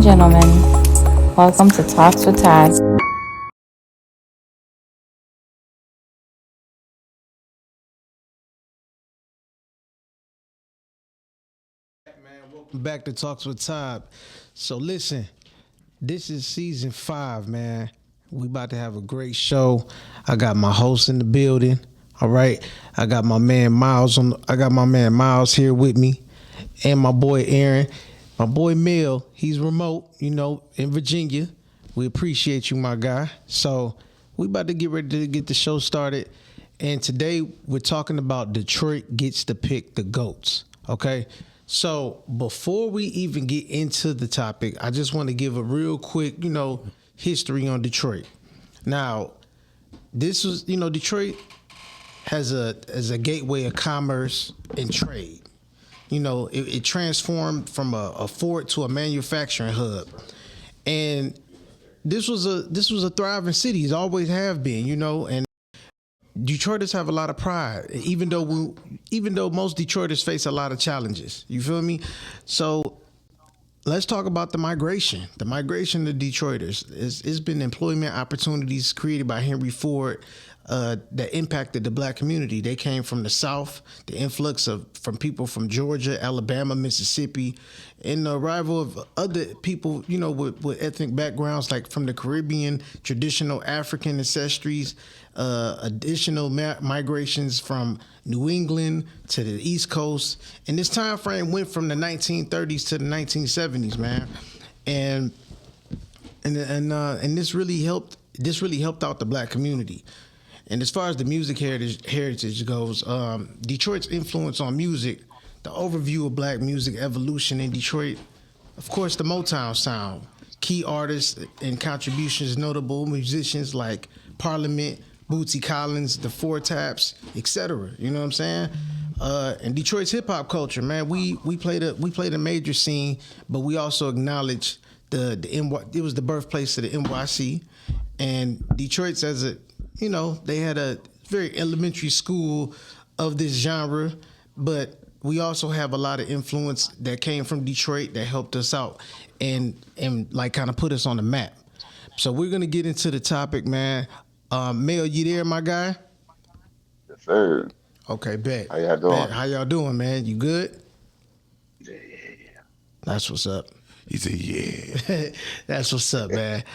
gentlemen, welcome to Talks with Todd. Welcome back to Talks with Todd. So listen, this is season 5, man. We about to have a great show. I got my host in the building. All right. I got my man Miles here with me. And my boy Aaron. My boy Mel, he's remote, in Virginia. We appreciate you, my guy. So we about to get ready to get the show started. And today we're talking about Detroit gets to pick the GOATs. Okay. So before we even get into the topic, I just want to give a real quick, history on Detroit. Now, this was, Detroit has a gateway of commerce and trade. It transformed from a fort to a manufacturing hub, and this was a thriving city. It's always have been, and Detroiters have a lot of pride, even though most Detroiters face a lot of challenges. You feel me? So let's talk about the migration. The migration of Detroiters. It's been employment opportunities created by Henry Ford that impacted the black community. They came from the South, the influx from people from Georgia, Alabama, Mississippi, and the arrival of other people, with ethnic backgrounds like from the Caribbean, traditional African ancestries, additional migrations from New England to the East Coast. And this time frame went from the 1930s to the 1970s, man. And this really helped out the black community. And as far as the music heritage goes, Detroit's influence on music, the overview of black music evolution in Detroit, of course, the Motown sound, key artists and contributions, notable musicians like Parliament, Bootsy Collins, the Four Taps, etc. You know what I'm saying? And Detroit's hip hop culture, man, we played a major scene, but we also acknowledge it was the birthplace of the NYC, and Detroit's they had a very elementary school of this genre, but we also have a lot of influence that came from Detroit that helped us out and like kind of put us on the map. So we're gonna get into the topic, man. Mel, you there, my guy? Yes, sir. Okay, bet. How y'all doing? How y'all doing, man? You good? Yeah, yeah, yeah. That's what's up. He said, yeah. That's what's up, man.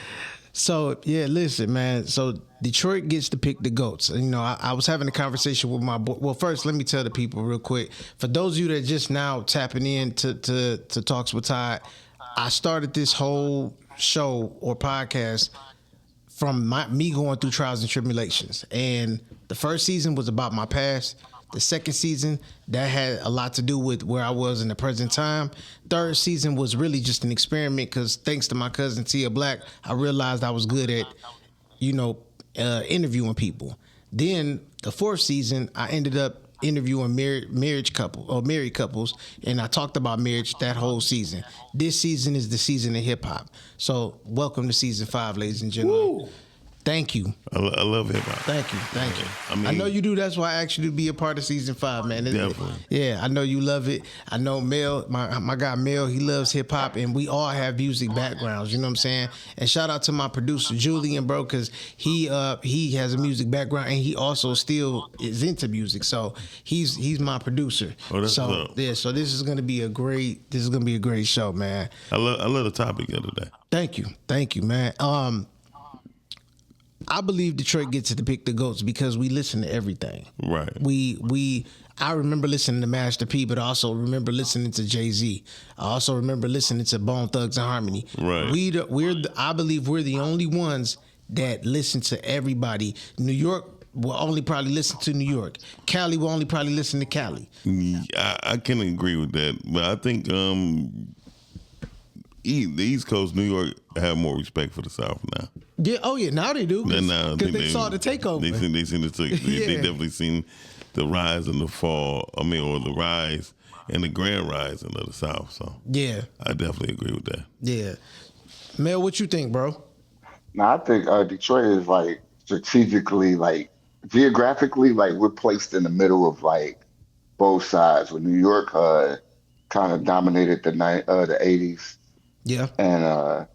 So, yeah, listen, man. So, Detroit gets to pick the GOATs. I was having a conversation with my boy. Well, first, let me tell the people real quick. For those of you that just now tapping in to Talks with Todd, I started this whole show or podcast from me going through trials and tribulations. And the first season was about my past. The second season, that had a lot to do with where I was in the present time. Third season was really just an experiment because thanks to my cousin Tia Black, I realized I was good at, interviewing people. Then the fourth season, I ended up interviewing married couples, and I talked about marriage that whole season. This season is the season of hip hop. So welcome to season 5, ladies and gentlemen. Woo. Thank you. I love hip hop. Thank you. I mean, I know you do. That's why I asked you to be a part of season 5, man. Definitely. Yeah, I know you love it. I know Mel, my guy Mel, he loves hip hop, and we all have music backgrounds. You know what I'm saying? And shout out to my producer Julian, bro, because he has a music background, and he also still is into music. So he's my producer. Oh, that's so what's up. yeah, so this is gonna be a great show, man. I love the topic the other day. Thank you, man. I believe Detroit gets to pick the GOATs because we listen to everything. Right. I remember listening to Master P, but I also remember listening to Jay-Z. I also remember listening to Bone Thugs and Harmony. Right. I believe we're the only ones that listen to everybody. New York will only probably listen to New York. Cali will only probably listen to Cali. I can agree with that, but I think the East Coast, New York, have more respect for the South now. Yeah. Oh yeah. Now they do. Because they saw the takeover. They seen the Yeah. They definitely seen the rise and the fall. Or the rise and the grand rising of the South. So Yeah. I definitely agree with that. Yeah. Mel, what you think, bro? Now I think Detroit is like strategically, like geographically, like we're placed in the middle of like both sides. With New York kind of dominated the 80s Yeah. and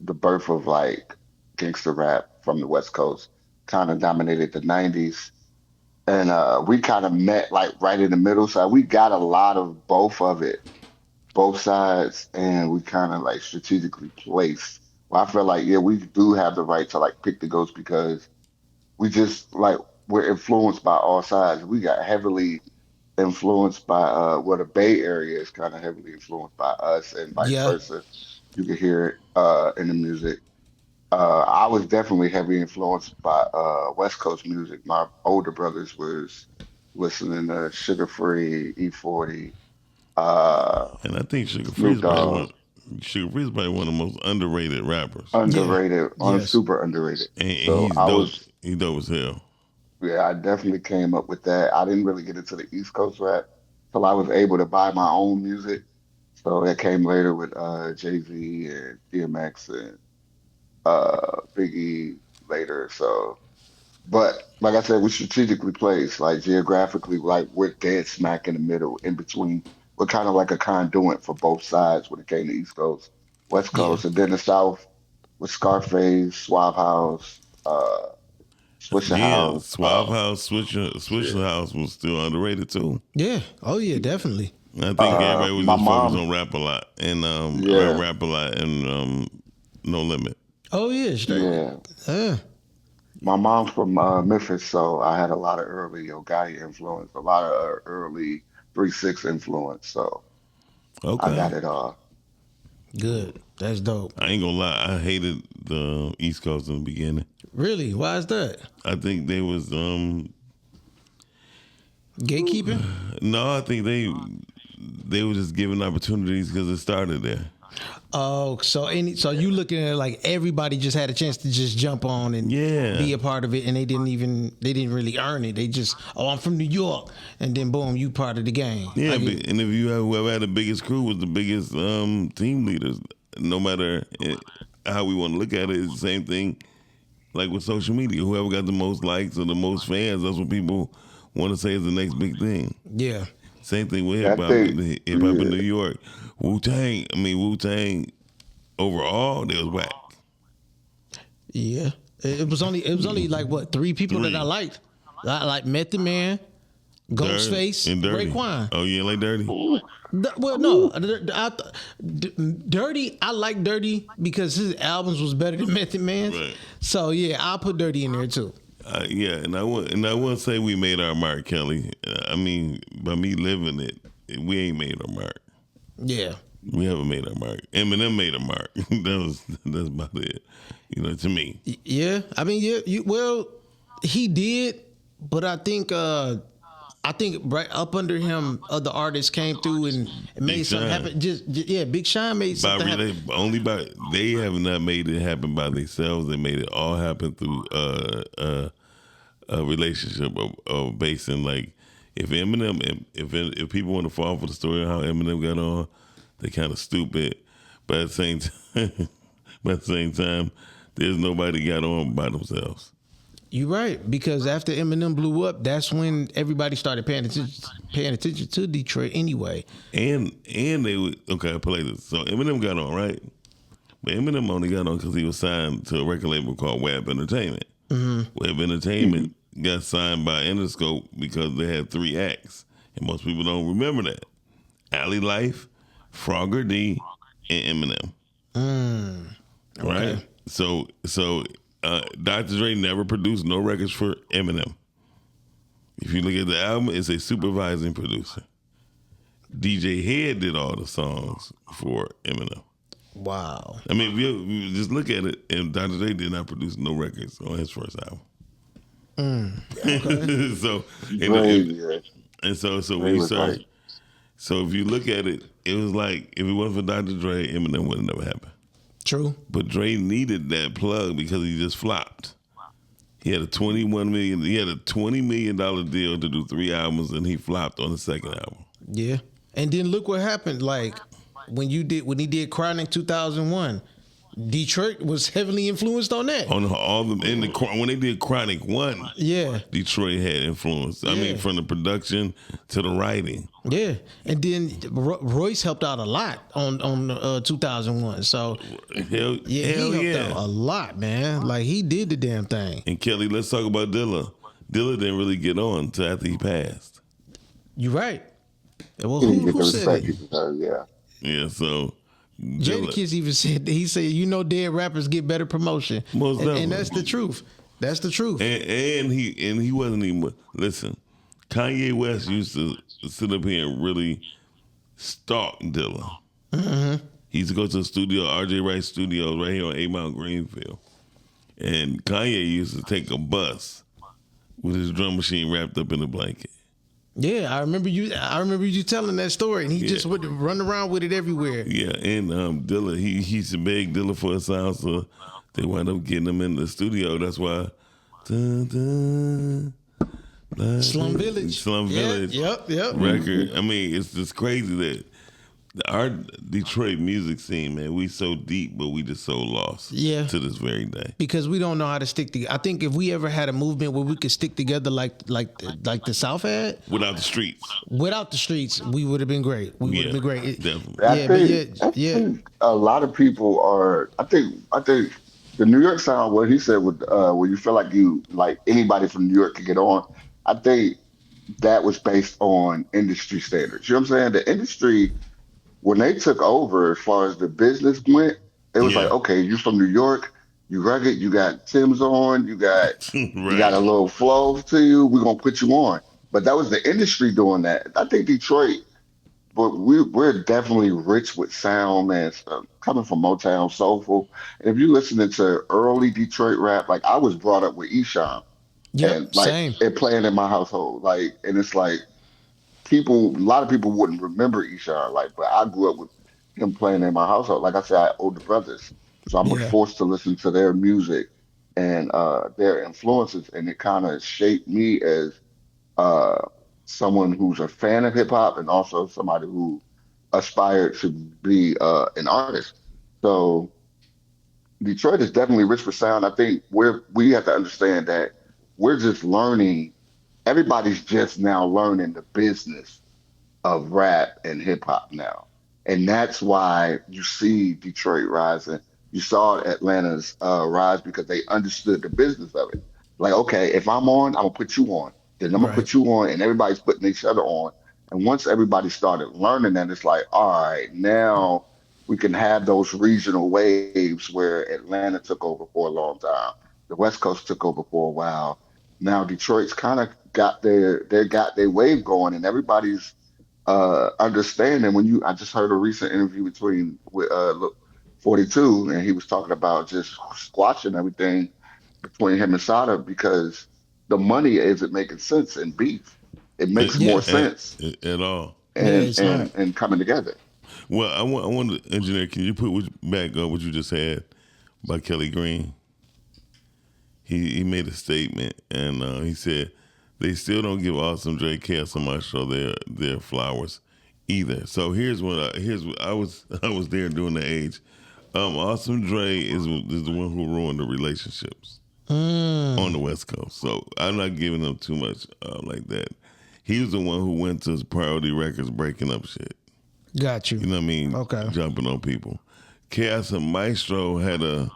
the birth of like gangster rap from the West Coast kind of dominated the 90s. And we kind of met like right in the middle. So we got a lot of both of it, both sides, and we kind of like strategically placed. Well, I feel like, yeah, we do have the right to like pick the goats because we just like we're influenced by all sides. We got heavily influenced by well, the Bay Area is kind of heavily influenced by us and vice Yeah. versa. You can hear it in the music. I was definitely heavily influenced by West Coast music. My older brothers was listening to Sugar Free, E40, And I think Sugar Free Snoop is probably Dogg, one of the most underrated rappers. Yeah. underrated, on Yes. super underrated. And So he's I dope. was, He dope as hell. yeah, I definitely came up with that. I didn't really get into the East Coast rap till I was able to buy my own music. So that came later with Jay-Z and DMX and Biggie later. So. But like I said, we strategically placed, like geographically, like we're dead smack in the middle, in between. We're kind of like a conduit for both sides when it came to East Coast, West Yeah. Coast, and then the South with Scarface, Swab House, Swisher Yeah, House. Suave House, Shit. Swisher House was still underrated too. Yeah. Oh yeah, definitely. I think everybody was My just focused mom, on rap a lot and yeah, rap a lot and No Limit. Oh yeah, straight. yeah. Yeah. My mom's from Memphis, so I had a lot of early Yo Gotti influence, a lot of early 3-6 influence. So I Okay. got it all. Good. That's dope. I ain't gonna lie, I hated the East Coast in the beginning. Really? Why is that? I think they was Gatekeeping? no, I think they were just giving opportunities because it started there. Oh, so you looking at it like everybody just had a chance to just jump on and Yeah. be a part of it, and they didn't really earn it. They just, oh, I'm from New York, and then boom, you part of the game. Yeah, Like and if you have whoever had the biggest crew was the biggest team leaders. No matter how we want to look at it, it's the same thing. Like with social media, whoever got the most likes or the most fans, that's what people want to say is the next big thing. yeah, Same thing with Yeah, hip I hop. think, Hip hop in yeah. New York, Wu Tang. Overall, they was whack. yeah. It was only like what, three people that I Three. liked. I like Method Man, Dirt Ghostface, and Dirty. Raekwon. Oh, you ain't like Dirty? Well, no, Dirty. I like Dirty because his albums was better than Method Man's. Right. So yeah, I'll put Dirty in there too. Yeah, and I won't say we made our mark, Kelly. I mean, by me living it, we ain't made our mark. Yeah. We haven't made our mark. Eminem made a mark. That's about it. You know, to me. Yeah, I mean, yeah, well, he did, but I think right up under him, other artists came through and made something Sean. happen. Yeah, Big Sean made By something happen. only by they have not made it happen by themselves. They made it all happen through a relationship of basing like if Eminem if people want to fall for the story of how Eminem got on, they kind of stupid. But at the same time, there's nobody got on by themselves. You're right, because after Eminem blew up, that's when everybody started paying attention to Detroit anyway. And they would okay. I play this. So Eminem got on right, but Eminem only got on because he was signed to a record label called Web Entertainment. Web Entertainment got signed by Interscope because they had 3 acts, and most people don't remember that. Alley Life, Frogger D, and Eminem. Okay. Right. So Dr. Dre never produced no records for Eminem. If you look at the album, it's a supervising producer. DJ Head did all the songs for Eminem. Wow. I mean, if you just look at it, and Dr. Dre did not produce no records on his first album. So Dre, yeah, and so when Dre you was start, like, so if you look at it, it was like if it wasn't for Dr. Dre, Eminem would have never happened. True. But Dre needed that plug because he just flopped. He had a $20 million deal to do 3 albums, and he flopped on the second album. Yeah. And then look what happened. Like when he did Chronic 2001, Detroit was heavily influenced on that. On all them when they did Chronic 1, Yeah. Detroit had influence. I mean, from the production to the writing. Yeah, and then Royce helped out a lot on 2001. So Hell he helped out a lot, man. Like he did the damn thing. And Kelly, let's talk about Dilla. Dilla didn't really get on until after he passed. You're right. Well, He didn't get who the said respect it? he deserved, yeah. Yeah, so Jadakiss even said, dead rappers get better promotion. Most definitely. And that's the truth. That's the truth. And he wasn't even listen. Kanye West used to sit up here and really stalk Dilla. Mm-hmm. He used to go to the studio, RJ Wright Studios, right here on 8 Mile Greenfield. And Kanye used to take a bus with his drum machine wrapped up in a blanket. Yeah, I remember you telling that story, and he just would run around with it everywhere. Yeah, and Dilla, he used to beg Dilla for a sound, so they wound up getting him in the studio. That's why. Slum Village. Yep. Record. I mean, it's just crazy that our Detroit music scene, man, we so deep, but we just so lost. Yeah. To this very day. Because we don't know how to stick together. I think if we ever had a movement where we could stick together like the South had, Without the streets. without the streets, we would have been great. We would have been great. Definitely. I think a lot of people are. I think the New York sound. What he said with where you feel like anybody from New York could get on. I think that was based on industry standards. You know what I'm saying? The industry, when they took over, as far as the business went, it was like, okay, you from New York, you rugged, you got Tim's on, you got you got a little flow to you. We're gonna put you on. But that was the industry doing that. I think Detroit. But we're definitely rich with sound, man. Stuff coming from Motown, soulful. And if you're listening to early Detroit rap, like I was brought up with Esham, and like same. it playing in my household, like, and it's like a lot of people wouldn't remember Esham, like, but I grew up with him playing in my household. Like I said, I had older brothers, so I was forced to listen to their music and their influences, and it kind of shaped me as someone who's a fan of hip hop and also somebody who aspired to be an artist. So Detroit is definitely rich with sound. I think we have to understand that we're just learning. Everybody's just now learning the business of rap and hip hop now, and that's why you see Detroit rising. You saw Atlanta's rise because they understood the business of it. Like, okay, if I'm on, I'm gonna put you on. Then I'm gonna put you on, and everybody's putting each other on. And once everybody started learning that, it's like, all right, now we can have those regional waves where Atlanta took over for a long time, the West Coast took over for a while. Now Detroit's kind of got their wave going, and everybody's understanding. I just heard a recent interview with 42, and he was talking about just squashing everything between him and Sada because the money isn't making sense in beef. It makes more sense at all. And coming together. Well, I want the engineer. Can you put back up what you just had by Kelly Green? He made a statement and he said they still don't give Awesome Dre Care So Much or their flowers either. So here's what I was there during the age. Awesome Dre is the one who ruined the relationships on the West Coast. So I'm not giving him too much like that. He was the one who went to Priority Records breaking up shit. Got you. You know what I mean? Okay. Jumping on people. Chaos and Maestro had a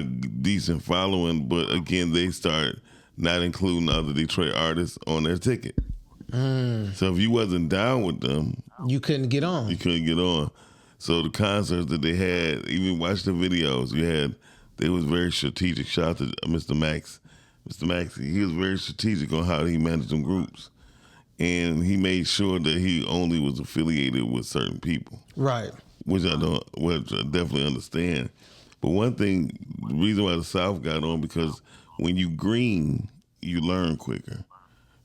decent following, but again, they started not including other Detroit artists on their ticket. So if you wasn't down with them, you couldn't get on. So the concerts that they had, even watch the videos, they was very strategic. Shout out to Mr. Max. Mr. Max, he was very strategic on how he managed them groups. And he made sure that he only was affiliated with certain people. Right. Which I definitely understand. But one thing, the reason why the South got on, because when you green, you learn quicker.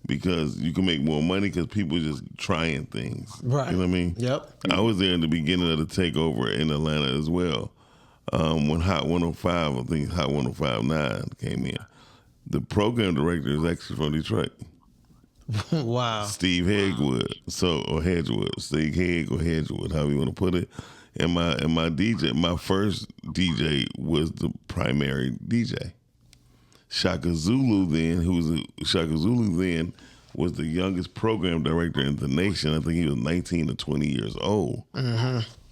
Because you can make more money because people are just trying things. Right. You know what I mean? Yep. I was there in the beginning of the takeover in Atlanta as well. When Hot 105, I think Hot 105.9 came in. The program director is actually from Detroit. Wow. Steve Hedgewood. Steve Hedge or Hedgewood, however you want to put it. And my DJ, my first DJ was the primary DJ. Shaka Zulu then was the youngest program director in the nation. I think he was 19 or 20 years old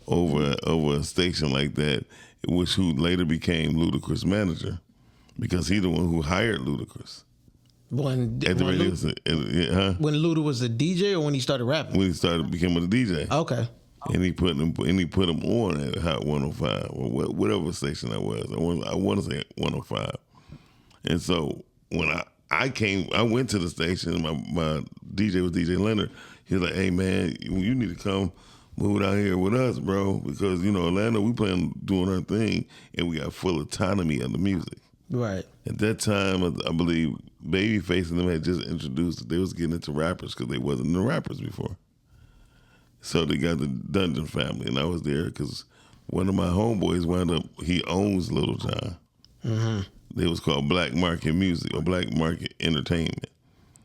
over a station like that, who later became Ludacris' manager because he's the one who hired Ludacris. When Luda was a DJ or when he started rapping? When he started becoming a DJ. Okay. And he put him on at Hot 105 or whatever station that was. I want to say 105. And so when I went to the station, and my DJ was DJ Leonard. He was like, "Hey man, you need to come move down here with us, bro, because Atlanta, we plan on doing our thing, and we got full autonomy of the music." Right. At that time, I believe Babyface and them had just introduced that they was getting into rappers because they wasn't the rappers before. So they got the Dungeon family, and I was there because one of my homeboys wound up, he owns Little John. Mm-hmm. They was called Black Market Music or Black Market Entertainment.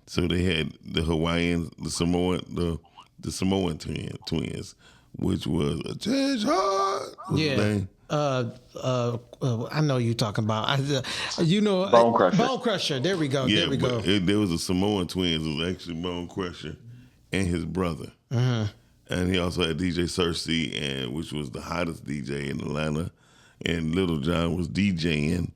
So they had the Hawaiians, the Samoan twins, which was a Judge Hard. Yeah. I know you're talking about. Bone Crusher. Bone Crusher. There we go. Yeah, there we go. There was a Samoan twins. It was actually Bone Crusher and his brother. Mm-hmm. And he also had DJ Cersei, which was the hottest DJ in Atlanta. And Little John was DJing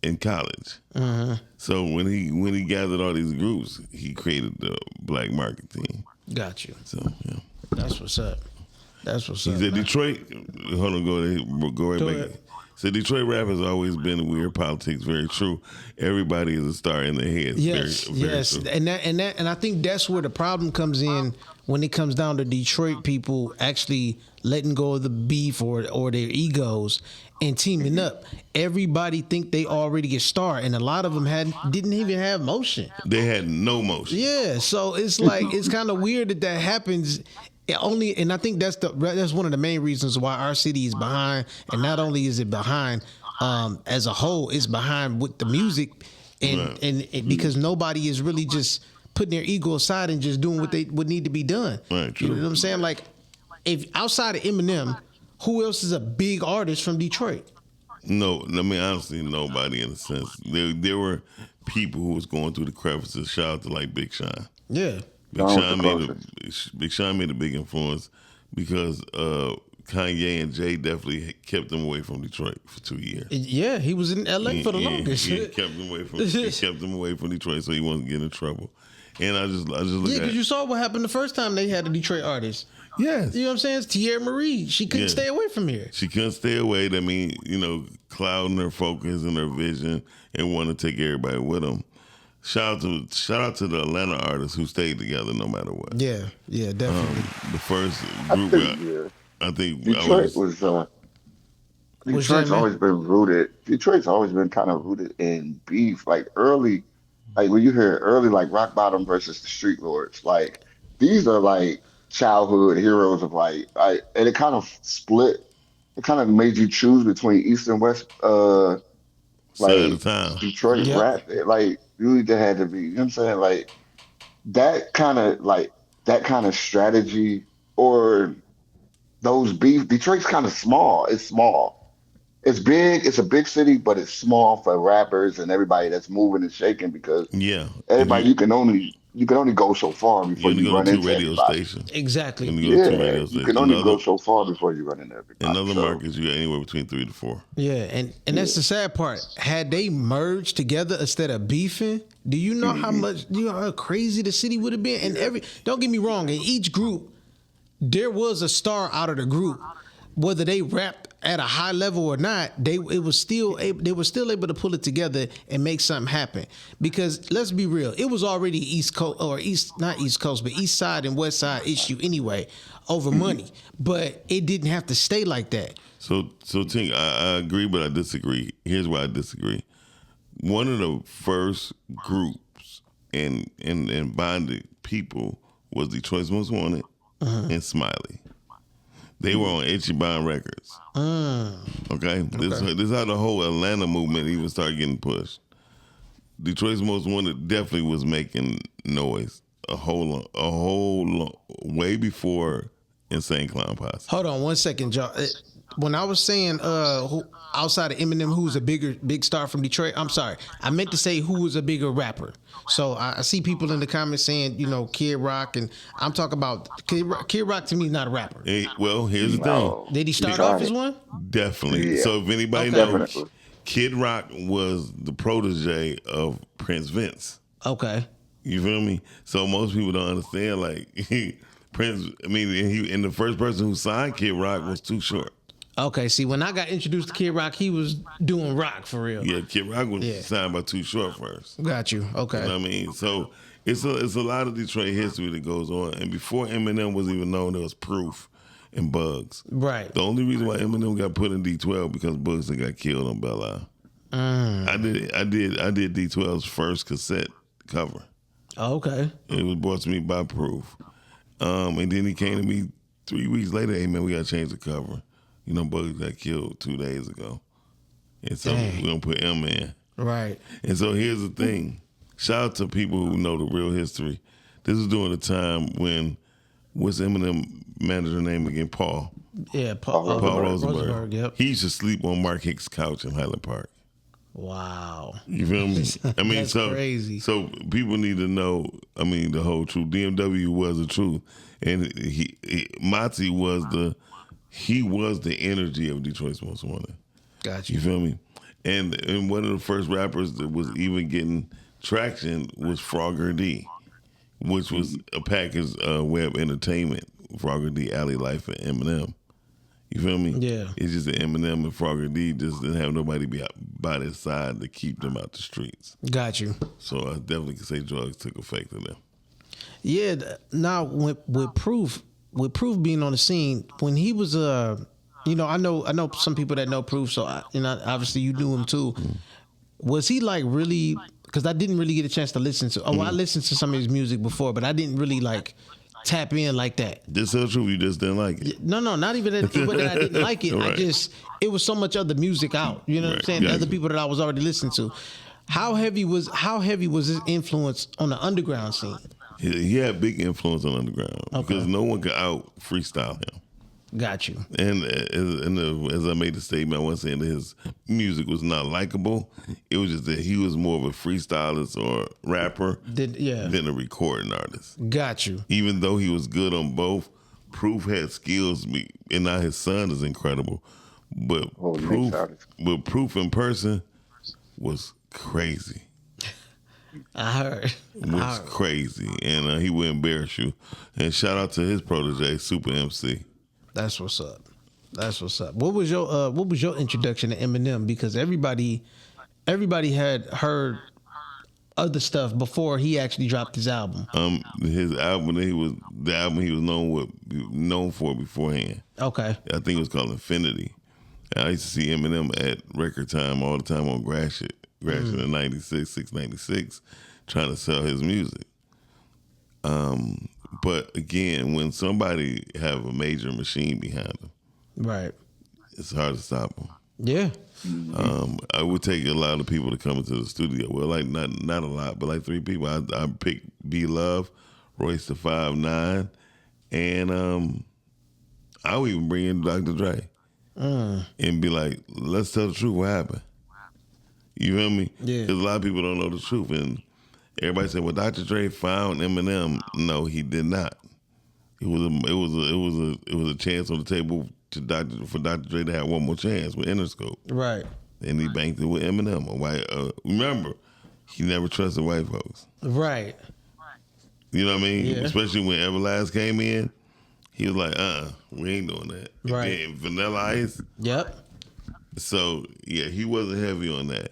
in college. Mm-hmm. So when he gathered all these groups, he created the Black Market team. Got you. So yeah, that's what's up. That's what's up. He said Detroit. Hold on, go right back. Ahead. So Detroit rap has always been weird politics. Very true. Everybody is a star in their heads. Yes, very true. And I think that's where the problem comes in when it comes down to Detroit people actually letting go of the beef or their egos and teaming up. Everybody think they already a star, and a lot of them didn't even have motion. They had no motion. Yeah, so it's like it's kind of weird that happens. And I think that's one of the main reasons why our city is behind. And not only is it behind as a whole, it's behind with the music, and because nobody is really just putting their ego aside and just doing what they would need to be done. Right, true. You know what I'm saying? Like, if outside of Eminem, who else is a big artist from Detroit? No, I mean honestly, nobody in a sense. There were people who was going through the crevices. Shout out to like Big Sean. Yeah. Big Sean made a big influence because Kanye and Jay definitely kept him away from Detroit for 2 years. Yeah, he was in LA for the longest. He kept him away from Detroit so he wasn't getting in trouble. And I just look at it. Because you saw what happened the first time they had a Detroit artist. Yes. You know what I'm saying? It's Tierra Marie. She couldn't stay away from here. She couldn't stay away. That means, clouding her focus and her vision and wanting to take everybody with them. Shout out to the Atlanta artists who stayed together no matter what. Yeah, definitely. The first group, I think Detroit's always been rooted. Detroit's always been kind of rooted in beef. Like early, like when you hear early, like Rock Bottom versus the Street Lords. Like these are like childhood heroes of and it kind of split. It kind of made you choose between East and West. Detroit rap. Like you either had to be. You know what I'm saying? Like that kind of strategy or those beef. Detroit's kind of small. It's small. It's big. It's a big city, but it's small for rappers and everybody that's moving and shaking because everybody you can only go so far before you run into radio stations. Exactly. You can only go so far before you run into everybody. In other markets, you got anywhere between 3 to 4. Yeah, and that's the sad part. Had they merged together instead of beefing, do you know how crazy the city would have been? And don't get me wrong, in each group, there was a star out of the group. Whether they rapped at a high level or not, they were still able to pull it together and make something happen. Because let's be real, it was already East Side and West Side issue anyway over money, but it didn't have to stay like that. So Tink, I agree, but I disagree. Here's why I disagree. One of the first groups and bonded people was Detroit's Most Wanted and Smiley. They were on Ichiban Records. Okay? This is how the whole Atlanta movement even started getting pushed. Detroit's Most Wanted definitely was making noise a whole way before Insane Clown Posse. Hold on 1 second, y'all. when I was saying outside of Eminem, who's a big star from Detroit, I'm sorry, I meant to say who was a bigger rapper. So I see people in the comments saying, Kid Rock, and I'm talking about Kid Rock to me is not a rapper. Hey, well, here's the thing. No, Did he he start off as started. one? Definitely. Yeah, So if anybody Okay. knows, definitely. Kid Rock was the protege of Prince Vince. Okay. You feel me? So most people don't understand. Like Prince, I mean, and the first person who signed Kid Rock was Too Short. Okay. See, when I got introduced to Kid Rock, he was doing rock for real. Yeah, Kid Rock was Yeah. signed by Too Short first. Got you. Okay. You know what I mean? So it's a lot of Detroit history that goes on. And before Eminem was even known, there was Proof and Bugs. Right. The only reason why Eminem got put in D12 because Bugs had got killed on Belle Isle. I did D12's first cassette cover. Okay. It was brought to me by Proof. And then he came to me 3 weeks later, hey man, we gotta change the cover. Bugs got killed 2 days ago. And so Dang. we're gonna put M in. Right. And so here's the thing. Shout out to people who know the real history. This is during the time when, what's Eminem manager name again? Paul. Yeah. Paul Rosenberg. Yep. He used to sleep on Mark Hicks' couch in Highland Park. Wow. You feel me? I mean, That's crazy. So people need to know. I mean, the whole truth. DMW was the truth, and Mozzie was the energy of Detroit's Most Wanted. Got You you. feel me? And one of the first rappers that was even getting traction was Frogger D, which was a package web entertainment. Frogger D, Alley Life, and Eminem. You feel me? Yeah. It's just that Eminem and Frogger D just didn't have nobody be by their side to keep them out the streets. Got you. So I definitely can say drugs took effect on them. Yeah. Now with Proof being on the scene when he was I know some people that know Proof, so obviously you knew him too. Was he like really? Because I didn't really get a chance to listen to. I listened to some of his music before, but I didn't really like tap in like that. Just tell the truth, you just didn't like it. No, not even that, but that I didn't like it. Right. It was so much other music out. You know what I'm Right. saying? Gotcha. Other people that I was already listening to. How heavy was his influence on the underground scene? He had big influence on underground because no one could out freestyle him. Got you. And as I made the statement, I wasn't saying that his music was not likable. It was just that he was more of a freestylist or rapper than a recording artist. Got you. Even though he was good on both, Proof had skills, and now his son is incredible. But Proof in person was crazy. I heard. Crazy, and he would embarrass you. And shout out to his protege, Super MC. That's what's up. What was your introduction to Eminem? Because everybody had heard other stuff before he actually dropped his album. His album he was known for beforehand. Okay. I think it was called Infinity. I used to see Eminem at record time all the time on Gratiot in 96, trying to sell his music. But again, when somebody have a major machine behind them, Right. it's hard to stop them. Yeah. I would take a lot of people to come into the studio. Well, like not a lot, but like 3 people. I picked B Love, Royce the 5'9", and I would even bring in Dr. Dre and be like, let's tell the truth. What happened? You feel me? Yeah. Because a lot of people don't know the truth, and everybody said, well, Dr. Dre found Eminem. No, he did not. It was a chance on the table for Dr. Dre to have one more chance with Interscope. Right. And he banked it with Eminem. Remember, he never trusted white folks. Right. You know what I mean? Yeah. Especially when Everlast came in, he was like, we ain't doing that. Right. And then Vanilla Ice. Yep. So, yeah, he wasn't heavy on that.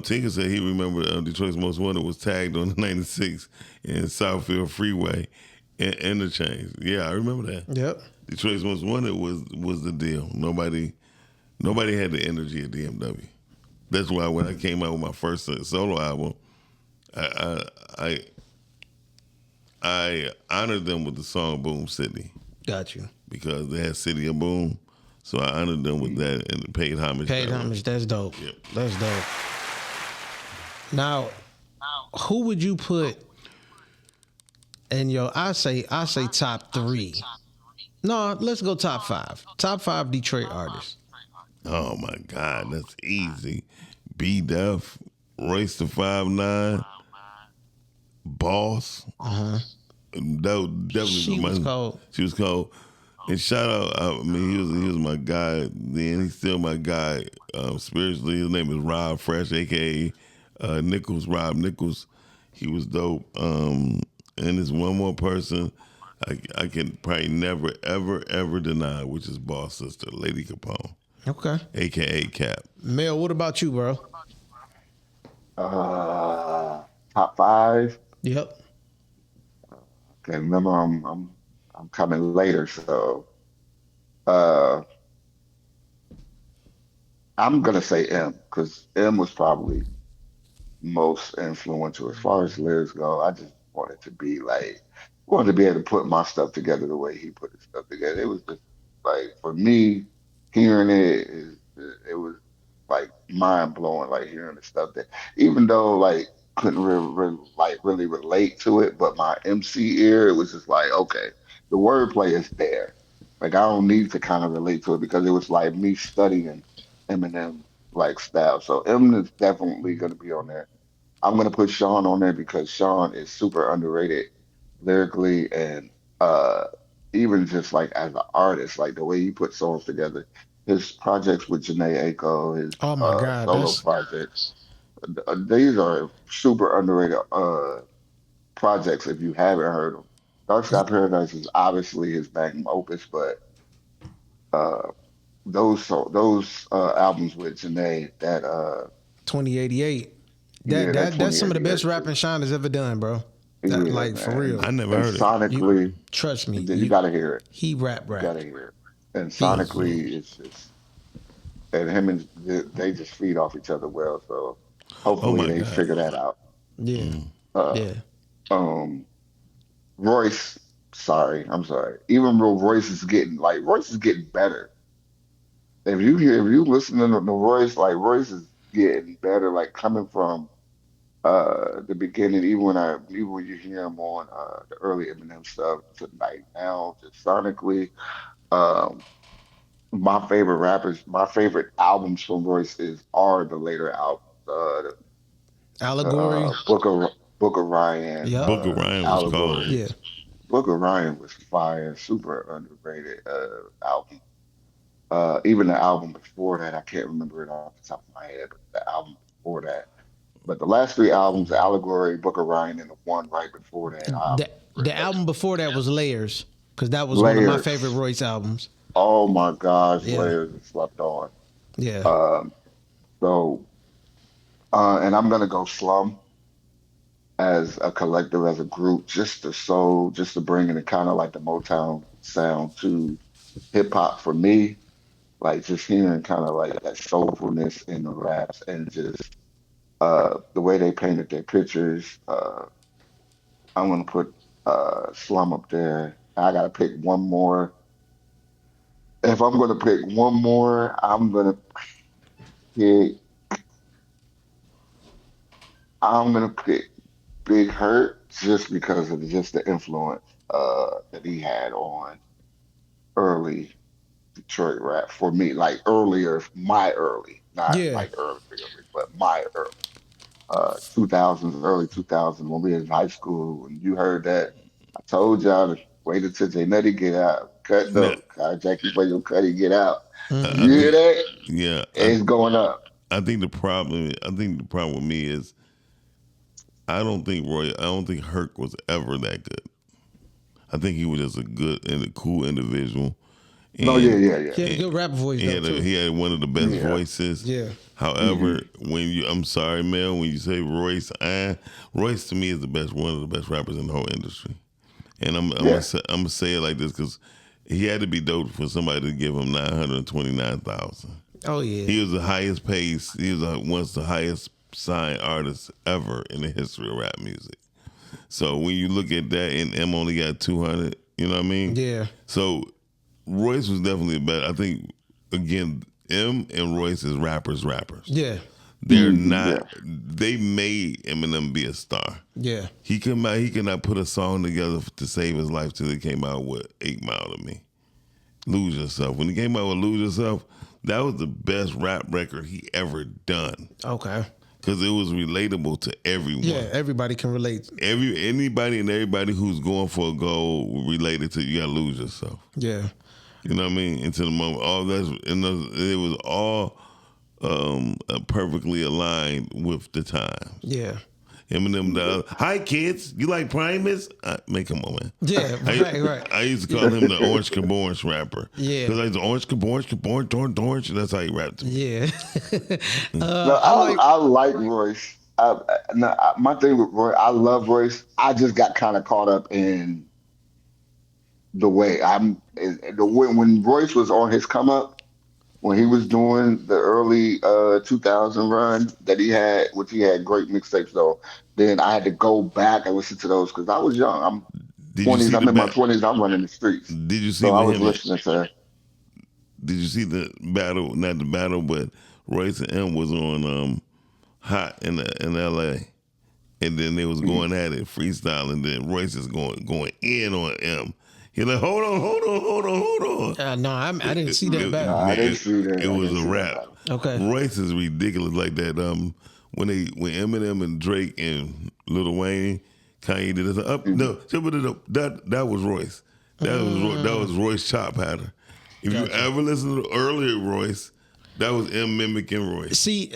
Tinker said he remembered Detroit's Most Wanted was tagged on the 96 in Southfield Freeway and Interchange. Yeah, I remember that. Yep. Detroit's Most Wanted was the deal. Nobody had the energy of DMW. That's why when I came out with my first solo album, I honored them with the song Boom City Got you. because they had City of Boom. So I honored them with that and paid homage. Paid homage. That's dope. Yep. That's dope. Now, who would you put in your? I say top 3 No, let's go top five. Top five Detroit artists. Oh my God, that's easy. B Def, Royce the 5'9", Boss. That was definitely She was my. cold. She was cold. And shout out, I mean, he was my guy then. He's still my guy spiritually. His name is Rob Fresh, aka Nichols, Rob Nichols. He was dope. And there's one more person I can probably never, ever, ever deny, which is Boss Sister, Lady Capone, Okay. aka Cap. Mel, what about you, bro? Top five. Yep. Okay, remember I'm coming later, so uh, I'm gonna say M because M was probably most influential as far as lyrics go. I just wanted to be like, wanted to be able to put my stuff together the way he put his stuff together. It was just like for me, hearing it was like mind blowing. Like hearing the stuff that even though like couldn't like really relate to it, but my MC ear, it was just like okay, the wordplay is there. Like I don't need to kind of relate to it because it was like me studying Eminem like style. So Eminem is definitely going to be on there. I'm gonna put Sean on there because Sean is super underrated lyrically and uh even just like as an artist, like the way he puts songs together. His projects with Janae Aiko, his Oh my God, solo that's projects, these are super underrated projects if you haven't heard them. Dark Sky Paradise is obviously his magnum opus, but uh those albums with Janae that 2088. yeah, that That's some of the best 2088 rapping Sean has ever done, bro. That yeah, like for man. real. I never And heard it. You sonically, trust me. you gotta hear it. He rap. You gotta hear it. And He sonically, it's just and him and they just feed off each other well. So Oh hopefully my they God. figure that out. yeah. Uh, Yeah. um, Royce, sorry, I'm sorry. Even though Royce is getting better. If you listen to Royce, like Royce is getting better. Like coming from the beginning, even when you hear him on the early Eminem stuff to like now, just sonically. Um, my favorite albums from Royce are the later albums. The Allegory. Book of Ryan, Yep. Booker Ryan was cold. Allegory. Yeah. Book of Ryan was fire, super underrated album. Even the album before that, I can't remember it off the top of my head, but the album before that. But the last three albums, Allegory, Book of Ryan, and the one right before that, I The album before that was Layers, because that was one of my favorite Layers. Royce albums. Oh my gosh, Yeah. Layers is slept on. Yeah. Um, so, and I'm gonna go Slum as a collective, as a group, just to bring in kind of like the Motown sound to hip hop for me, like just hearing kind of like that soulfulness in the raps and just the way they painted their pictures. I'm gonna put Slum up there. I gotta pick one more. If I'm gonna pick one more, pick. I'm gonna pick Big Hurt just because of just the influence that he had on early Detroit rap for me, like earlier, my early, not Yeah. like early, early, but my early. 2000s, early 2000s when we was in high school, and you heard that. I told y'all to wait until J Nutty get out. Cut Now, though, Jackie for your cutty get out. I You hear think, that? yeah, It's going up. I think the problem. I think the problem with me is I don't think Herc was ever that good. I think he was just a good and a cool individual, No, and He had a good rap voice though too. he had one of the best Yeah. voices. Yeah. However, I'm sorry, Mel, when you say Royce, Royce to me is one of the best rappers in the whole industry. And Yeah. I'm gonna say it like this because he had to be dope for somebody to give him 929,000. Oh yeah. He was the highest paid. He was once the highest signed artist ever in the history of rap music. So when you look at that, and M only got 200, you know what I mean? Yeah. So Royce was definitely better. I think again, M and Royce is rappers. Yeah. They're Mhm, not. yeah. They made Eminem be a star. Yeah. He could not put a song together to save his life till he came out with 8 Mile to Me. Lose Yourself. When he came out with Lose Yourself, that was the best rap record he ever done. Okay. Because it was relatable to everyone. Yeah, everybody can relate. Anybody and everybody who's going for a goal related to you gotta lose yourself. Yeah. You know what I mean? Into the moment. It was all perfectly aligned with the time. Yeah. Eminem, hi kids, you like Primus? Man, come on, man. Yeah, right. I used to call him the Orange Caborns rapper. Yeah. Because like the Orange Caborns, orange. That's how he rapped. Yeah. No, I like Royce. My thing with Royce, I love Royce. I just got kind of caught up in the way when Royce was on his come up, when he was doing the early 2000 run that he had, which he had great mixtapes though. Then I had to go back and listen to those because I was young. I'm in my 20s. I'm running the streets. Did you see? So I was listening to. Did you see the battle? Not the battle, but Royce and M was on Hot in L.A. And then they was going at it freestyle, and then Royce is going in on M. He's like, hold on. No, I didn't see that battle. I didn't see that. It was a rap. Okay. Royce is ridiculous like that. When Eminem and Drake and Lil Wayne, Kanye did this that was Royce. That was Royce chop pattern. If you ever listen to earlier Royce, that was M mimicking Royce. See,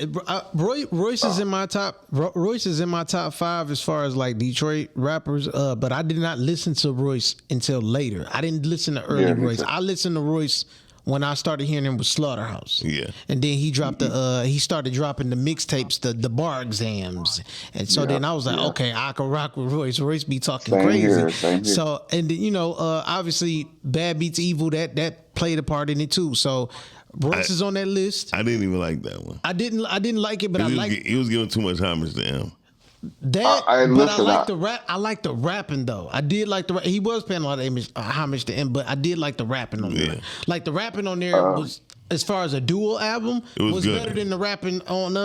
Royce is in my top. Royce is in my top 5 as far as like Detroit rappers. But I did not listen to Royce until later. I didn't listen to early Royce. I listened to Royce when I started hearing him with Slaughterhouse. Yeah. And then he dropped he started dropping the mixtapes, the bar exams. And so then I was like, okay, I can rock with Royce. Royce be talking crazy. Same here. So, and then, obviously Bad Beats Evil, that played a part in it too. So Royce is on that list. I didn't even like that one. I didn't like it, but I liked he was giving too much homage to M. that. I like the rap. I like the rapping though. I did like the. He was paying a lot of homage to M, but I did like the rapping on there. Like the rapping on there was, as far as a dual album, was better than the rapping on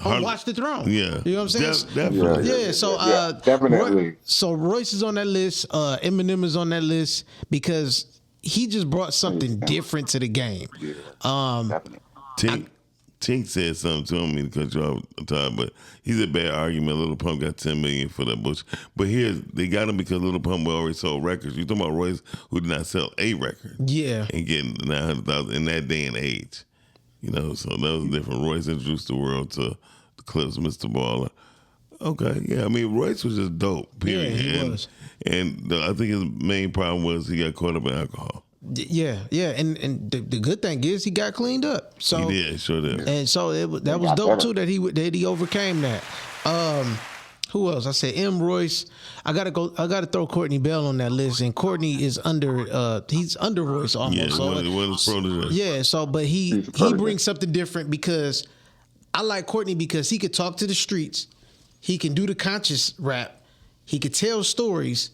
Watch the Throne. Yeah, you know what I'm saying. Definitely. Yeah. So definitely. So Royce is on that list. Eminem is on that list because he just brought something different to the game. Tink said something to him, to cut you off, Todd, but he's a bad argument. Lil Pump got $10 million for that bullshit. But here, they got him because Lil Pump already sold records. You talking about Royce, who did not sell a record. Yeah. And getting 900,000 in that day and age. So that was different. Royce introduced the world to the Clips, Mr. Baller. Okay, yeah. I mean, Royce was just dope, period. Yeah, he was. And I think his main problem was he got caught up in alcohol. Yeah, and the good thing is he got cleaned up. So he did, sure did. And so that was dope too that he overcame that. Who else? I said M. Royce. I gotta throw Courtney Bell on that list, and Courtney is he's under Royce almost. Yeah, so, one of protege. Yeah, so but he brings something different because I like Courtney because he could talk to the streets, he can do the conscious rap, he could tell stories.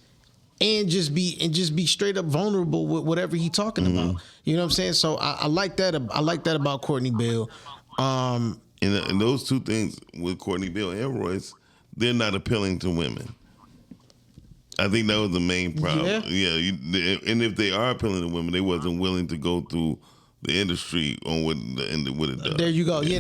And just be straight up vulnerable with whatever he talking about. You know what I'm saying? So I like that. I like that about Courtney Bell. And those two things with Courtney Bell and Royce, they're not appealing to women. I think that was the main problem. Yeah. And if they are appealing to women, they wasn't willing to go through the industry on what it does. There you go. Yeah,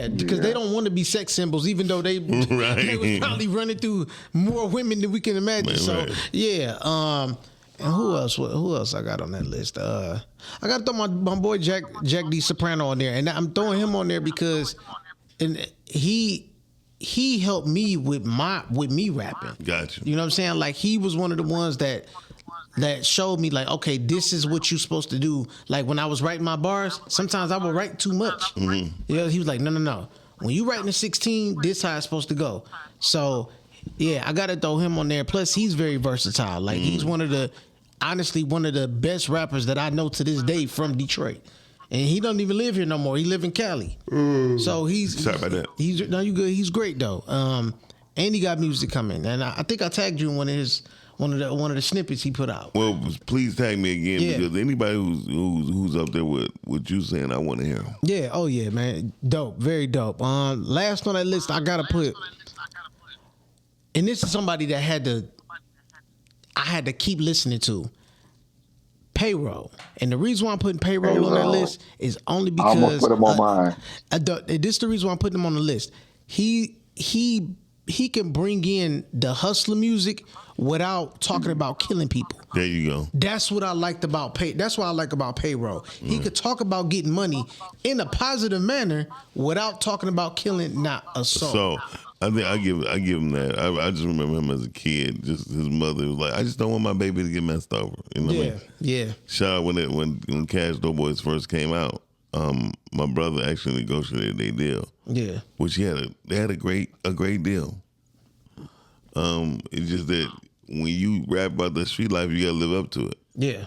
because they don't want to be sex symbols, even though they was probably running through more women than we can imagine. And who else I got on that list? I got to throw my boy Jack D. Soprano on there, and I'm throwing him on there because he helped me with me rapping. Gotcha. You know what I'm saying? Like he was one of the ones that showed me like, okay, this is what you're supposed to do. Like when I was writing my bars, sometimes I would write too much. He was like, no. When you writing a 16, this how it's supposed to go. So yeah, I gotta throw him on there. Plus he's very versatile. Like he's honestly one of the best rappers that I know to this day from Detroit. And he don't even live here no more. He live in Cali. So sorry about that. You good. He's great though. And he got music coming. And I think I tagged you in one of the snippets he put out. Well, please tag me again because anybody who's up there with what you saying, I want to hear them. Yeah. Oh yeah, man. Dope. Very dope. Last on that list, I gotta put, and this is somebody that I had to keep listening to. Payroll. And the reason why I'm putting Payroll on that Payroll. list is only I almost because put him on mine. this is the reason why I'm putting him on the list. He can bring in the hustler music without talking about killing people. There you go. That's what I liked about That's what I like about Payroll. He could talk about getting money in a positive manner without talking about killing, not assault. So I think I give him that. I just remember him as a kid. Just his mother was like, I just don't want my baby to get messed over. You know what I mean? Yeah. Shout out when Cash Dough Boys first came out. My brother actually negotiated their deal. Yeah. Which they had a great deal. It's just that when you rap about the street life, you gotta live up to it. Yeah.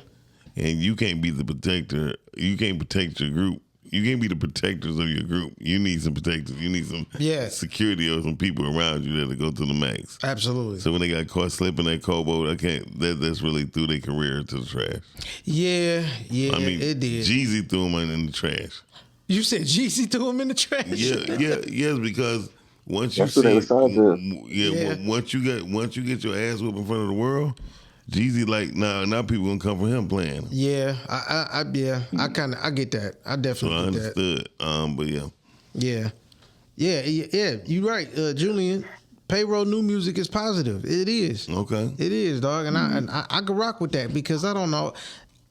And you can't be the protector. You can't protect your group. You can't be the protectors of your group. You need some protectors. You need some security or some people around you that go to the max. Absolutely. So when they got caught slipping that Kobo, that's really threw their career into the trash. Yeah, I mean, it did. Jeezy threw him in the trash. You said Jeezy threw him in the trash? Yes, because once you That's what they decided to. once you get your ass whooped in front of the world, Jeezy like now people gonna come for him playing. Yeah, I get that. I definitely get understood. But yeah. You're right, Julian. Payroll new music is positive. It is. Okay. It is, dog, and I can rock with that because I don't know.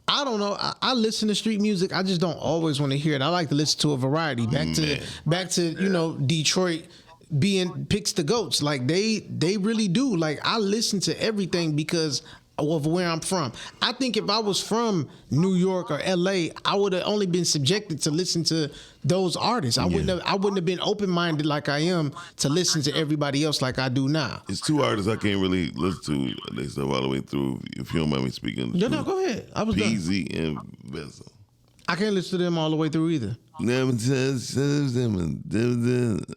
I listen to street music. I just don't always want to hear it. I like to listen to a variety. Back to Detroit being picks the goats. Like they really do. Like I listen to everything because of where I'm from. I think if I was from New York or LA, I would have only been subjected to listen to those artists. I wouldn't have been open minded like I am to listen to everybody else like I do now. It's two artists I can't really listen to. They stuff all the way through. If you don't mind me speaking, No, go ahead. I was Peasy and Vessel. I can't listen to them all the way through either. Never says them.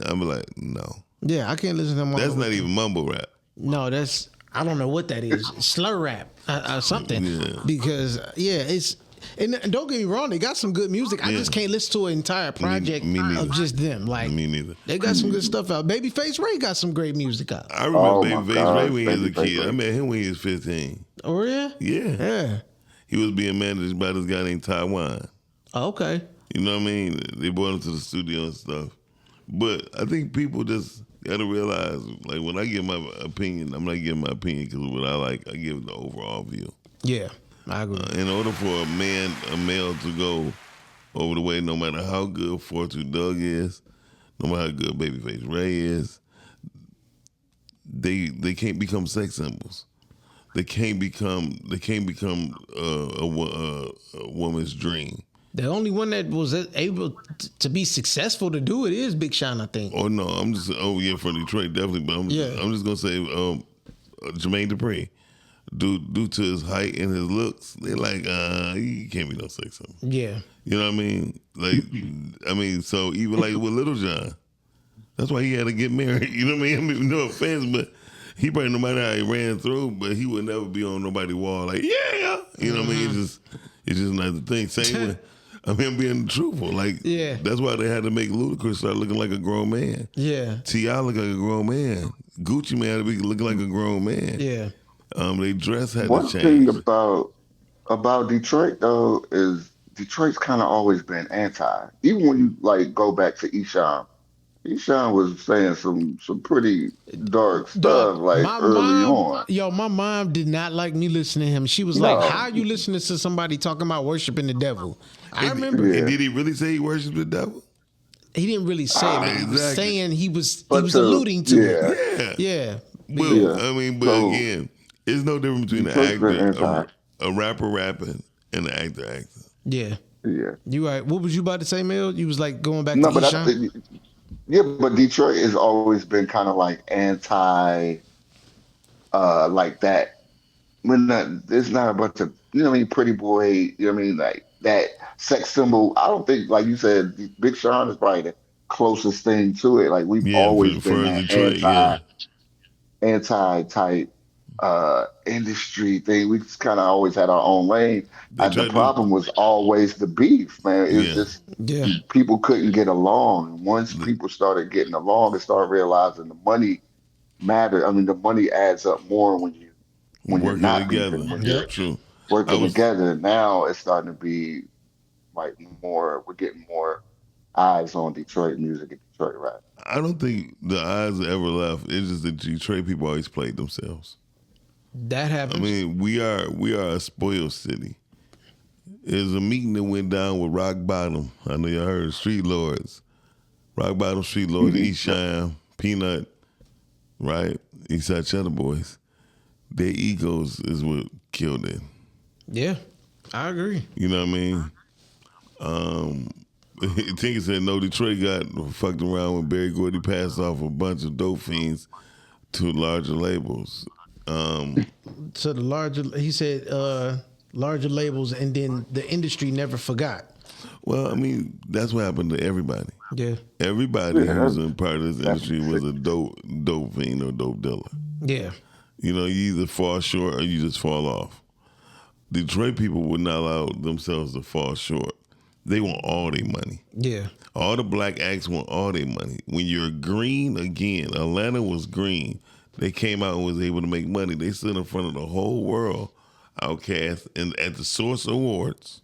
I'm like, no. Yeah, I can't listen to them all That's the way not even mumble rap. No, that's I don't know what that is. Slur rap or something. Yeah. Because it's and don't get me wrong, they got some good music. I just can't listen to an entire project of just them. Like me neither. They got some good stuff out. Babyface Ray got some great music out. I remember Babyface Ray when he was a Babyface kid. Ray. I met him when he was 15. Oh yeah? Yeah. He was being managed by this guy named Taiwan. Oh, okay. You know what I mean? They brought him to the studio and stuff. But I think people just gotta realize, like, when I give my opinion, I'm not giving my opinion because of what I like. I give the overall view. Yeah, I agree. In order for a male to go over the way, no matter how good 42 Doug is, no matter how good Babyface Ray is, they can't become sex symbols. They can't become a woman's dream. The only one that was able to be successful to do it is Big Sean, I think. Oh no, I'm just from Detroit definitely, but I'm just gonna say Jermaine Dupri. Due to his height and his looks, they're like, he can't be no sex symbol. Yeah. You know what I mean? Like, so even like with Little John, that's why he had to get married. You know what I mean? No offense, but he probably, no matter how he ran through, but he would never be on nobody's wall like, yeah. You know what I mean? It's just not the thing. Same with, I'm being truthful. Like, that's why they had to make Ludacris start looking like a grown man. Yeah. T.I. look like a grown man. Gucci Man had to be looking like a grown man. Yeah. They dress had One to change. thing about Detroit though is Detroit's kind of always been anti. Even when you like go back to Eshawn was saying some pretty dark stuff like early on. Yo, my mom did not like me listening to him. She was like, "How are you listening to somebody talking about worshiping the devil?" I remember. And did he really say he worshiped the devil? He didn't really say it, but he was saying he was alluding to it. Yeah. Well, again, it's no difference between an actor, a rapper rapping, and an actor acting. Yeah. Yeah. You right. What was you about to say, Mel? You was like going back to but Eshawn? but Detroit has always been kind of like anti, like that. It's not a bunch of, you know what I mean, pretty boy, you know what I mean, like that sex symbol. I don't think, like you said, Big Sean is probably the closest thing to it. Like we've always been that Detroit, anti-type industry thing. We just kind of always had our own lane. The problem was always the beef, man. It was just people couldn't get along. Once people started getting along and started realizing the money mattered. I mean, the money adds up more when you're not together. beefing. True. I working was. together. Now it's starting to be like more. We're getting more eyes on Detroit music and Detroit rap. I don't think the eyes ever left. It's just that Detroit people always played themselves. That I happens. mean, we are a spoiled city. There's a meeting that went down with Rock Bottom. I know y'all heard of Street Lords. Rock Bottom, Street Lords, East Shine, Peanut, right? Eastside Cheddar Boys. Their egos is what killed it. Yeah, I agree. You know what I mean? Tinker said, no, Detroit got fucked around when Barry Gordy passed off a bunch of dope fiends to larger labels. So the larger, he said, larger labels, and then the industry never forgot. Well, I mean, that's what happened to everybody. Yeah, Everybody Yeah, who's in part of this that's industry was a dope fiend or dope dealer. yeah, You know, you either fall short or you just fall off. Detroit people would not allow themselves to fall short. They want all their money. yeah, All the black acts want all their money. When you're green, again, Atlanta was green. They came out and was able to make money. They stood in front of the whole world, Outkast, and at the Source Awards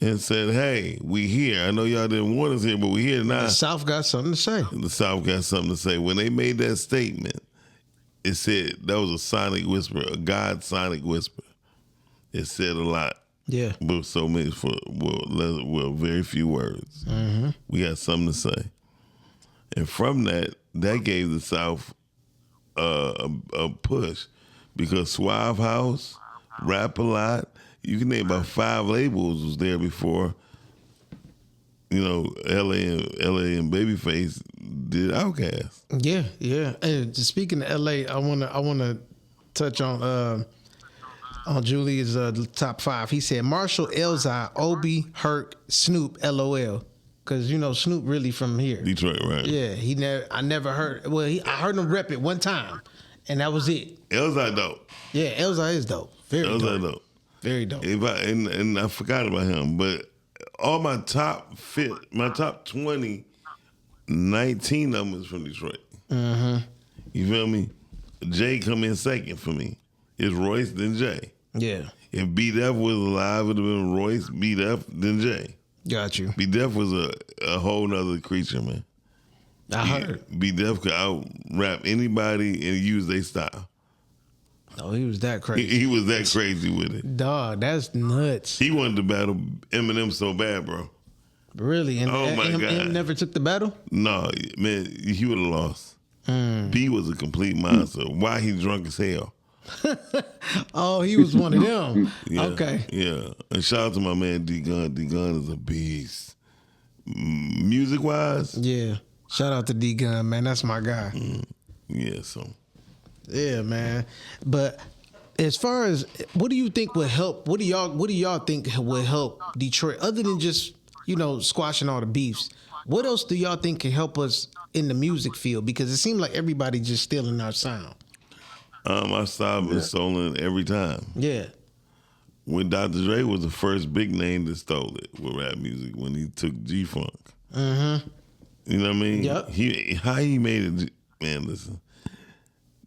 and said, hey, we here. I know y'all didn't want us here, but we here now. the South got something to say. The South got something to say. When they made that statement, it said that was a sonic whisper, a God sonic whisper. It said a lot, Yeah, but so many well, very few words. We got something to say, and from that gave the South a push because Suave House, Rap a Lot. You can name about 5 labels was there before. You know, LA and Babyface did Outkast. yeah, yeah. And speaking of LA, I wanna touch on Julia's top 5. He said Marshall, Elzhi, Obi, Herc, Snoop, LOL. Cause you know Snoop really from here. Detroit, right? Yeah, I never heard. Well, I heard him rep it one time, and that was it. Elzhi dope. Yeah, Elzhi is dope. Very Elzhi dope. dope. Very dope. And I forgot about him, but all my top 20, 19 numbers from Detroit. You feel me? Jay come in second for me. It's Royce then Jay. Yeah, If B Def was alive, it would have been Royce, B Def, then Jay. got you. B Def was a whole nother creature, man. I heard. B Def could out rap anybody and use their style. Oh, he was that crazy. He was that crazy with it. Dog, that's nuts. He wanted to battle Eminem so bad, bro. Really? And Oh, my God. him never took the battle? No, man, he would have lost. B was a complete monster. Why he drunk as hell? Oh, he was one of them. Yeah, Okay. Yeah. And shout out to my man D Gun. D Gun is a beast. Music wise, Yeah. Shout out to D Gun, man. That's my guy. yeah, so Yeah, man. But as far as what do you think would help? What do y'all think would help Detroit other than just, squashing all the beefs? What else do y'all think can help us in the music field? Because it seems like everybody just stealing our sound. our style been stolen every time. Yeah. When Dr. Dre was the first big name that stole it with rap music when he took G-Funk. Mm-hmm. You know what I mean? Yep. How he made it, man, listen.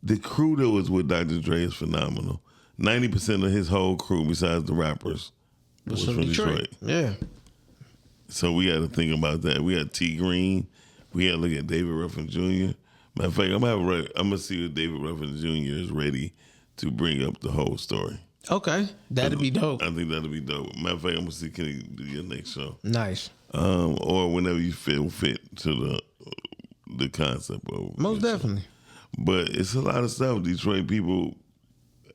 The crew that was with Dr. Dre is phenomenal. 90% of his whole crew, besides the rappers, was from Detroit. Yeah. So we got to think about that. We got T Green. We got to look at David Ruffin Jr. Matter of fact, I'm gonna see if David Ruffin Jr. is ready to bring up the whole story. Okay. That'd be dope. I think that'll be dope. Matter of fact, I'm gonna see can he do your next show, Nice. or whenever you feel fit to the concept of Most your show. definitely. But it's a lot of stuff. Detroit people.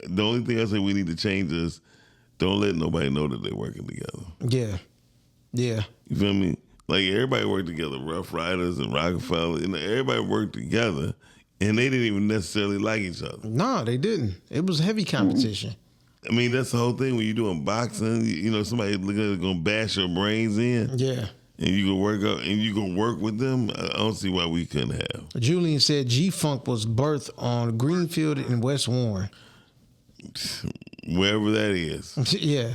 The only thing I say we need to change is don't let nobody know that they're working together. Yeah. Yeah. You feel me? Like everybody worked together, Rough Riders and Rockefeller, everybody worked together, and they didn't even necessarily like each other. No, they didn't. It was heavy competition. I mean, that's the whole thing when you're doing boxing. Somebody looking at gonna bash your brains in, Yeah. and you can work out and you can work with them. I don't see why we couldn't have. Julian said G-Funk was birthed on Greenfield in West Warren. Wherever that is, Yeah.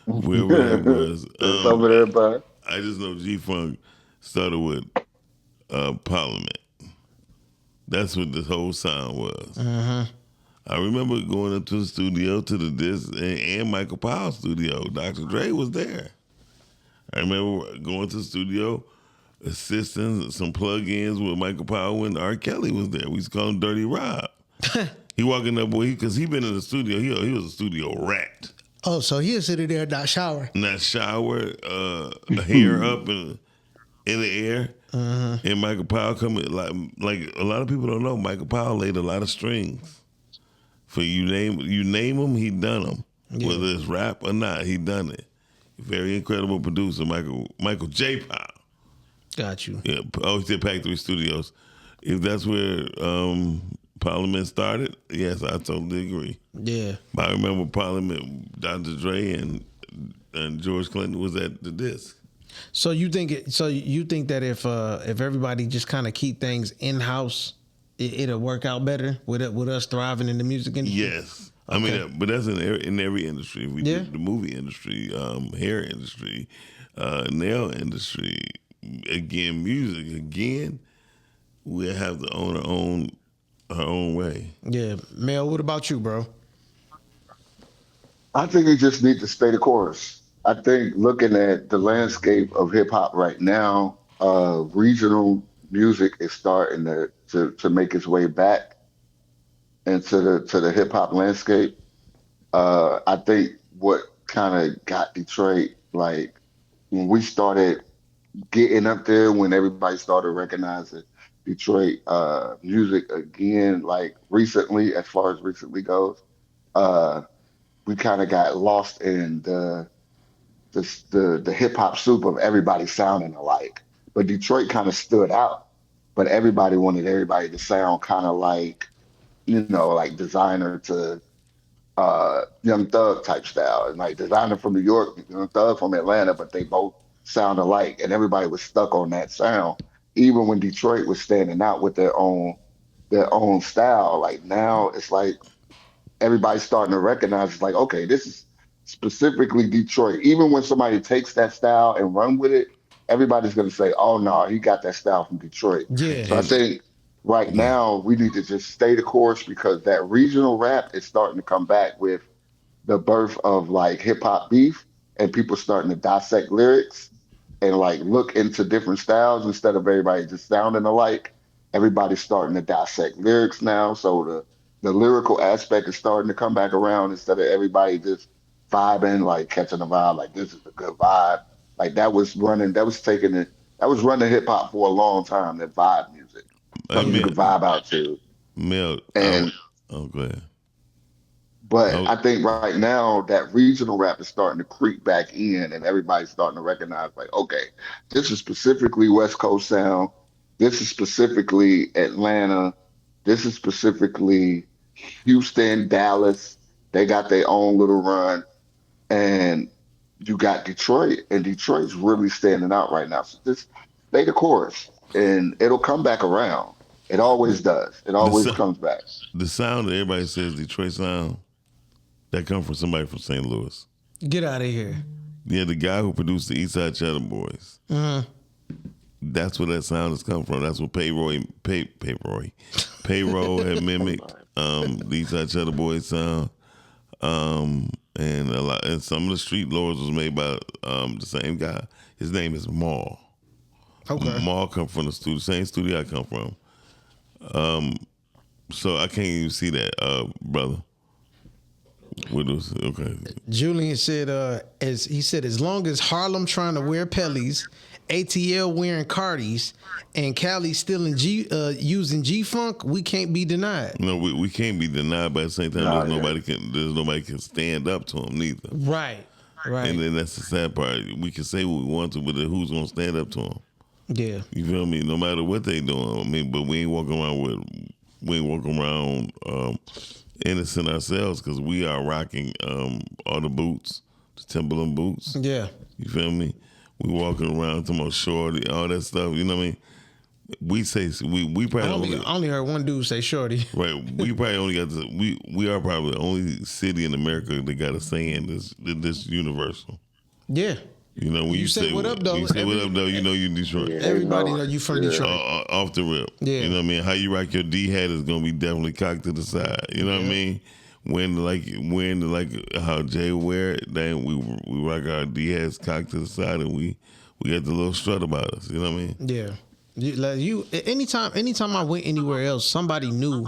wherever that was. It's over there, bud. I just know G-Funk started with Parliament. That's what this whole sound was. I remember going up to the studio to the disc and Michael Powell's studio. Dr. Dre was there. I remember going to the studio, assisting some plug-ins with Michael Powell when R. Kelly was there. We used to call him Dirty Rob. He walking that boy because he been in the studio. He was a studio rat. Oh, so he'll sit in there, not shower. Not shower, hair up in the air. And Michael Powell coming like a lot of people don't know. Michael Powell laid a lot of strings. For you name him, he done them. Yeah. Whether it's rap or not, he done it. Very incredible producer, Michael J. Powell. Got you. Yeah, always did Pack 3 Studios. If that's where Parliament started, yes, I totally agree. Yeah. But I remember Parliament, Dr. Dre and George Clinton was at the disc. So you think that if everybody just kind of keep things in house, it'll work out better with us thriving in the music industry? Yes. Okay. I mean, but that's in every industry. We do the movie industry, hair industry, nail industry. Again, music. Again, we have to own our own way. Yeah, Mel. What about you, bro? I think you just need to stay the course. I think looking at the landscape of hip hop right now, regional music is starting to make its way back into the hip hop landscape. I think what kind of got Detroit, like when we started getting up there, when everybody started recognizing Detroit music again, like recently, as far as recently goes, we kind of got lost in the hip hop soup of everybody sounding alike. But Detroit kind of stood out. But everybody wanted everybody to sound kind of like, like Designer to Young Thug type style. And like Designer from New York, Young Thug from Atlanta, but they both sound alike. And everybody was stuck on that sound. Even when Detroit was standing out with their own style. Like now it's like everybody's starting to recognize it's like, okay, this is specifically Detroit. Even when somebody takes that style and run with it, everybody's going to say, oh, no, he got that style from Detroit. Yeah. So I think right now we need to just stay the course because that regional rap is starting to come back with the birth of like hip hop beef and people starting to dissect lyrics and like look into different styles instead of everybody just sounding alike. Everybody's starting to dissect lyrics now. So the lyrical aspect is starting to come back around instead of everybody just vibing, like catching a vibe, like this is a good vibe. Like that was running hip hop for a long time, that vibe music. Something you could vibe out to. Mel, and go ahead. But I think right now that regional rap is starting to creep back in and everybody's starting to recognize like, okay, this is specifically West Coast sound. This is specifically Atlanta. This is specifically Houston, Dallas. They got their own little run. And you got Detroit, and Detroit's really standing out right now. So just stay the course, and it'll come back around. It always does. It always comes back. The sound that everybody says Detroit sound, that come from somebody from St. Louis. Get out of here. Yeah, the guy who produced the Eastside Cheddar Boys. Mm-hmm. That's where that sound has come from. That's what Payroll had mimicked the Eastside Cheddar Boys sound. And some of the Street Lords was made by the same guy. His name is Maul. Okay. Maul come from the same studio I come from. So I can't even see that, brother. Okay. Julian said, as long as Harlem trying to wear Pellies, ATL wearing Cardis, and Cali still using G-Funk, we can't be denied. No, we can't be denied, but at the same time, there's nobody can stand up to them neither. Right. And then that's the sad part. We can say what we want to, but then who's gonna stand up to them? Yeah. You feel me? No matter what they doing. I mean, but we ain't walking around innocent ourselves because we are rocking all the boots, the Timberland boots. Yeah. You feel me? We walking around talking about shorty, all that stuff. You know what I mean? We say we probably I only heard one dude say shorty. Right. We probably only got we are probably the only city in America that got a saying this universal. Yeah. You know, when You say what up, though, when you say what up though, you know you Detroit. Yeah. Everybody know. know you from Yeah. Detroit. Off the rip. Yeah. You know what I mean? How you rock your D hat is gonna be definitely cocked to the side. You know what I mean? When how Jay wear it, then we rock our D hats cocked to the side and we got the little strut about us. You know what I mean? Yeah. Anytime I went anywhere else, somebody knew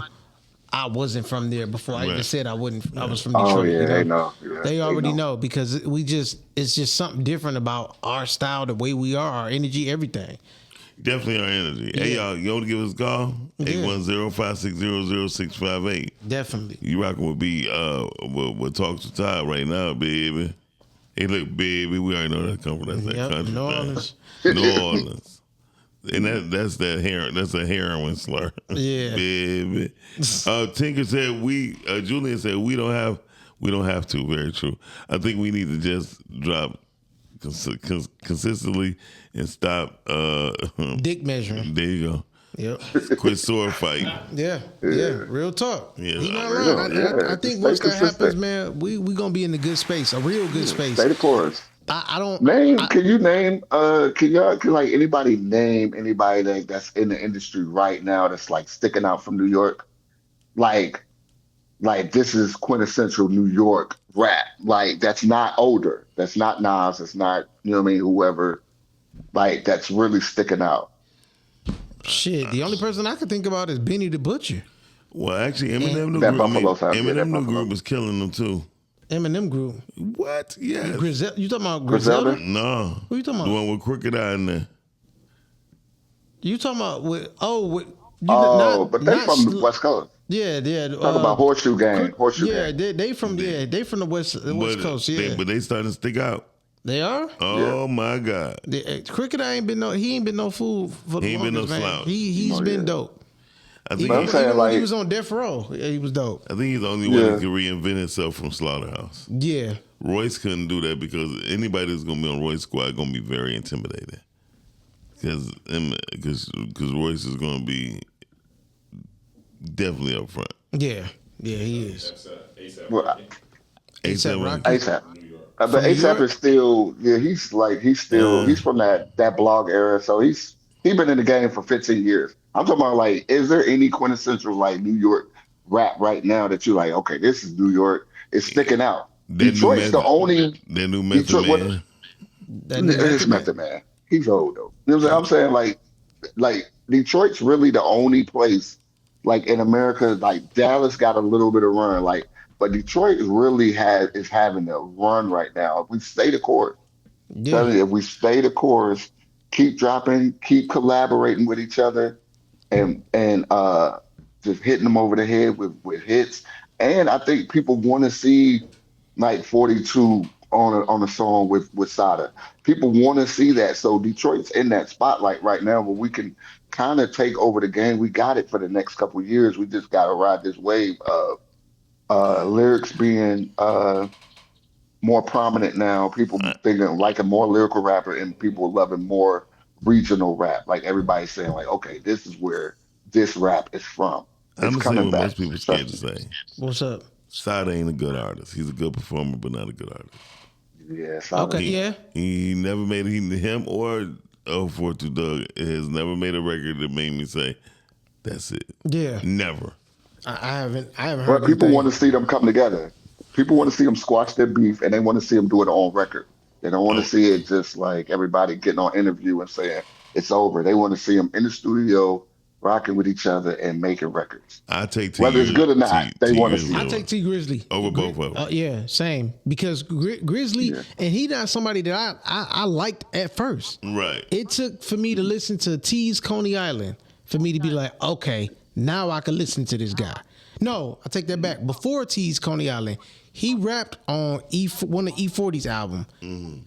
I wasn't from there before I even Right. said I was from Detroit. Oh yeah, you know? they know. Yeah, They already know. know because it's just something different about our style, the way we are, our energy, everything. Definitely our energy. Hey y'all, you want to give us a call? 810-560-0658. Definitely. You rocking with with Talks Wit Todd right now, baby. Hey, look, baby, we already know that come from that country. New man. Orleans. New Orleans. And that's a heroin slur. Yeah. Baby. Tinker said Julian said we don't have to. Very true. I think we need to just drop consistently and stop Dick measuring. there you go. Yep. Quit sword fighting. Yeah. Real talk. Yeah. He not Real, lying. I think Stay once that consistent. happens, man, we gonna be in a good space, a real good space. Stay the course. I don't Can you name? Can like anybody name anybody that's in the industry right now that's like sticking out from New York? Like this is quintessential New York rap. Like that's not older. That's not Nas. That's not what I mean. Whoever like that's really sticking out. shit. The only person I can think about is Benny the Butcher. Well, actually, Eminem the That group. Buffalo sound, yeah, that Eminem the Buffalo. group was killing them too. Eminem group. What? Yes. You talking about Griselda? Griselda? No. Who you talking The about? one with Crooked Eye in there. You talking about with But they from the West Coast. Yeah. Talk about Horseshoe Gang. Horseshoe Yeah, Gang. they from the West Coast. Yeah, But they starting to stick out. they are. Oh my God. Cricket, he ain't been no fool for the He ain't been no longest, man. slouch. He's been dope. I think, But I'm saying, Even when he like- was on death row, he was dope. I think he's the only one Yeah. that can reinvent himself from Slaughterhouse. Yeah, Royce couldn't do that because anybody that's gonna be on Royce's squad gonna be very intimidated. Because Royce is gonna be definitely up front. yeah, he is. Well, A$AP Rocky. ASAP. But From New ASAP York? is still, he's from that blog era. So he's been in the game for 15 years. I'm talking about like, is there any quintessential like New York rap right now that you like, okay, this is New York. It's sticking out. That Detroit's the only. That new Method Detroit- what- Man. It's Method Man. He's old though. You know what I'm saying? Like Detroit's really the only place like in America. Like Dallas got a little bit of run. But Detroit really is having a run right now. If we stay the course, Yeah, if we stay the course, keep dropping, keep collaborating with each other, and just hitting them over the head with hits. And I think people want to see like 42 on a song with Sada. People want to see that. So Detroit's in that spotlight right now where we can kind of take over the game. We got it for the next couple of years. We just got to ride this wave of lyrics being more prominent now. People thinking like a more lyrical rapper and people loving more regional rap. Like everybody's saying like, okay, this is where this rap is from. I'm It's gonna say coming what back. most people scared to say. what's up? Sada ain't a good artist. He's a good performer, but not a good artist. Yeah. Okay, yeah. He never made him or 042 Doug has never made a record that made me say, that's it. Yeah. Never. I haven't heard. But people anything. want to see them come together. People want to see them squash their beef, and they want to see them do it on record. They don't want to see it just like everybody getting on interview and saying it's over. They want to see them in the studio rocking with each other and making records. I take T. Whether it's good or not, they want to see I it. take T Grizzly over both of them. Yeah, same. Because Grizzly, and he not somebody that I liked at first. Right. It took for me to listen to T's Coney Island for me to be like, okay, now I can listen to this guy. No, I take that back. Before T's Coney Island, he rapped on one of E40's album.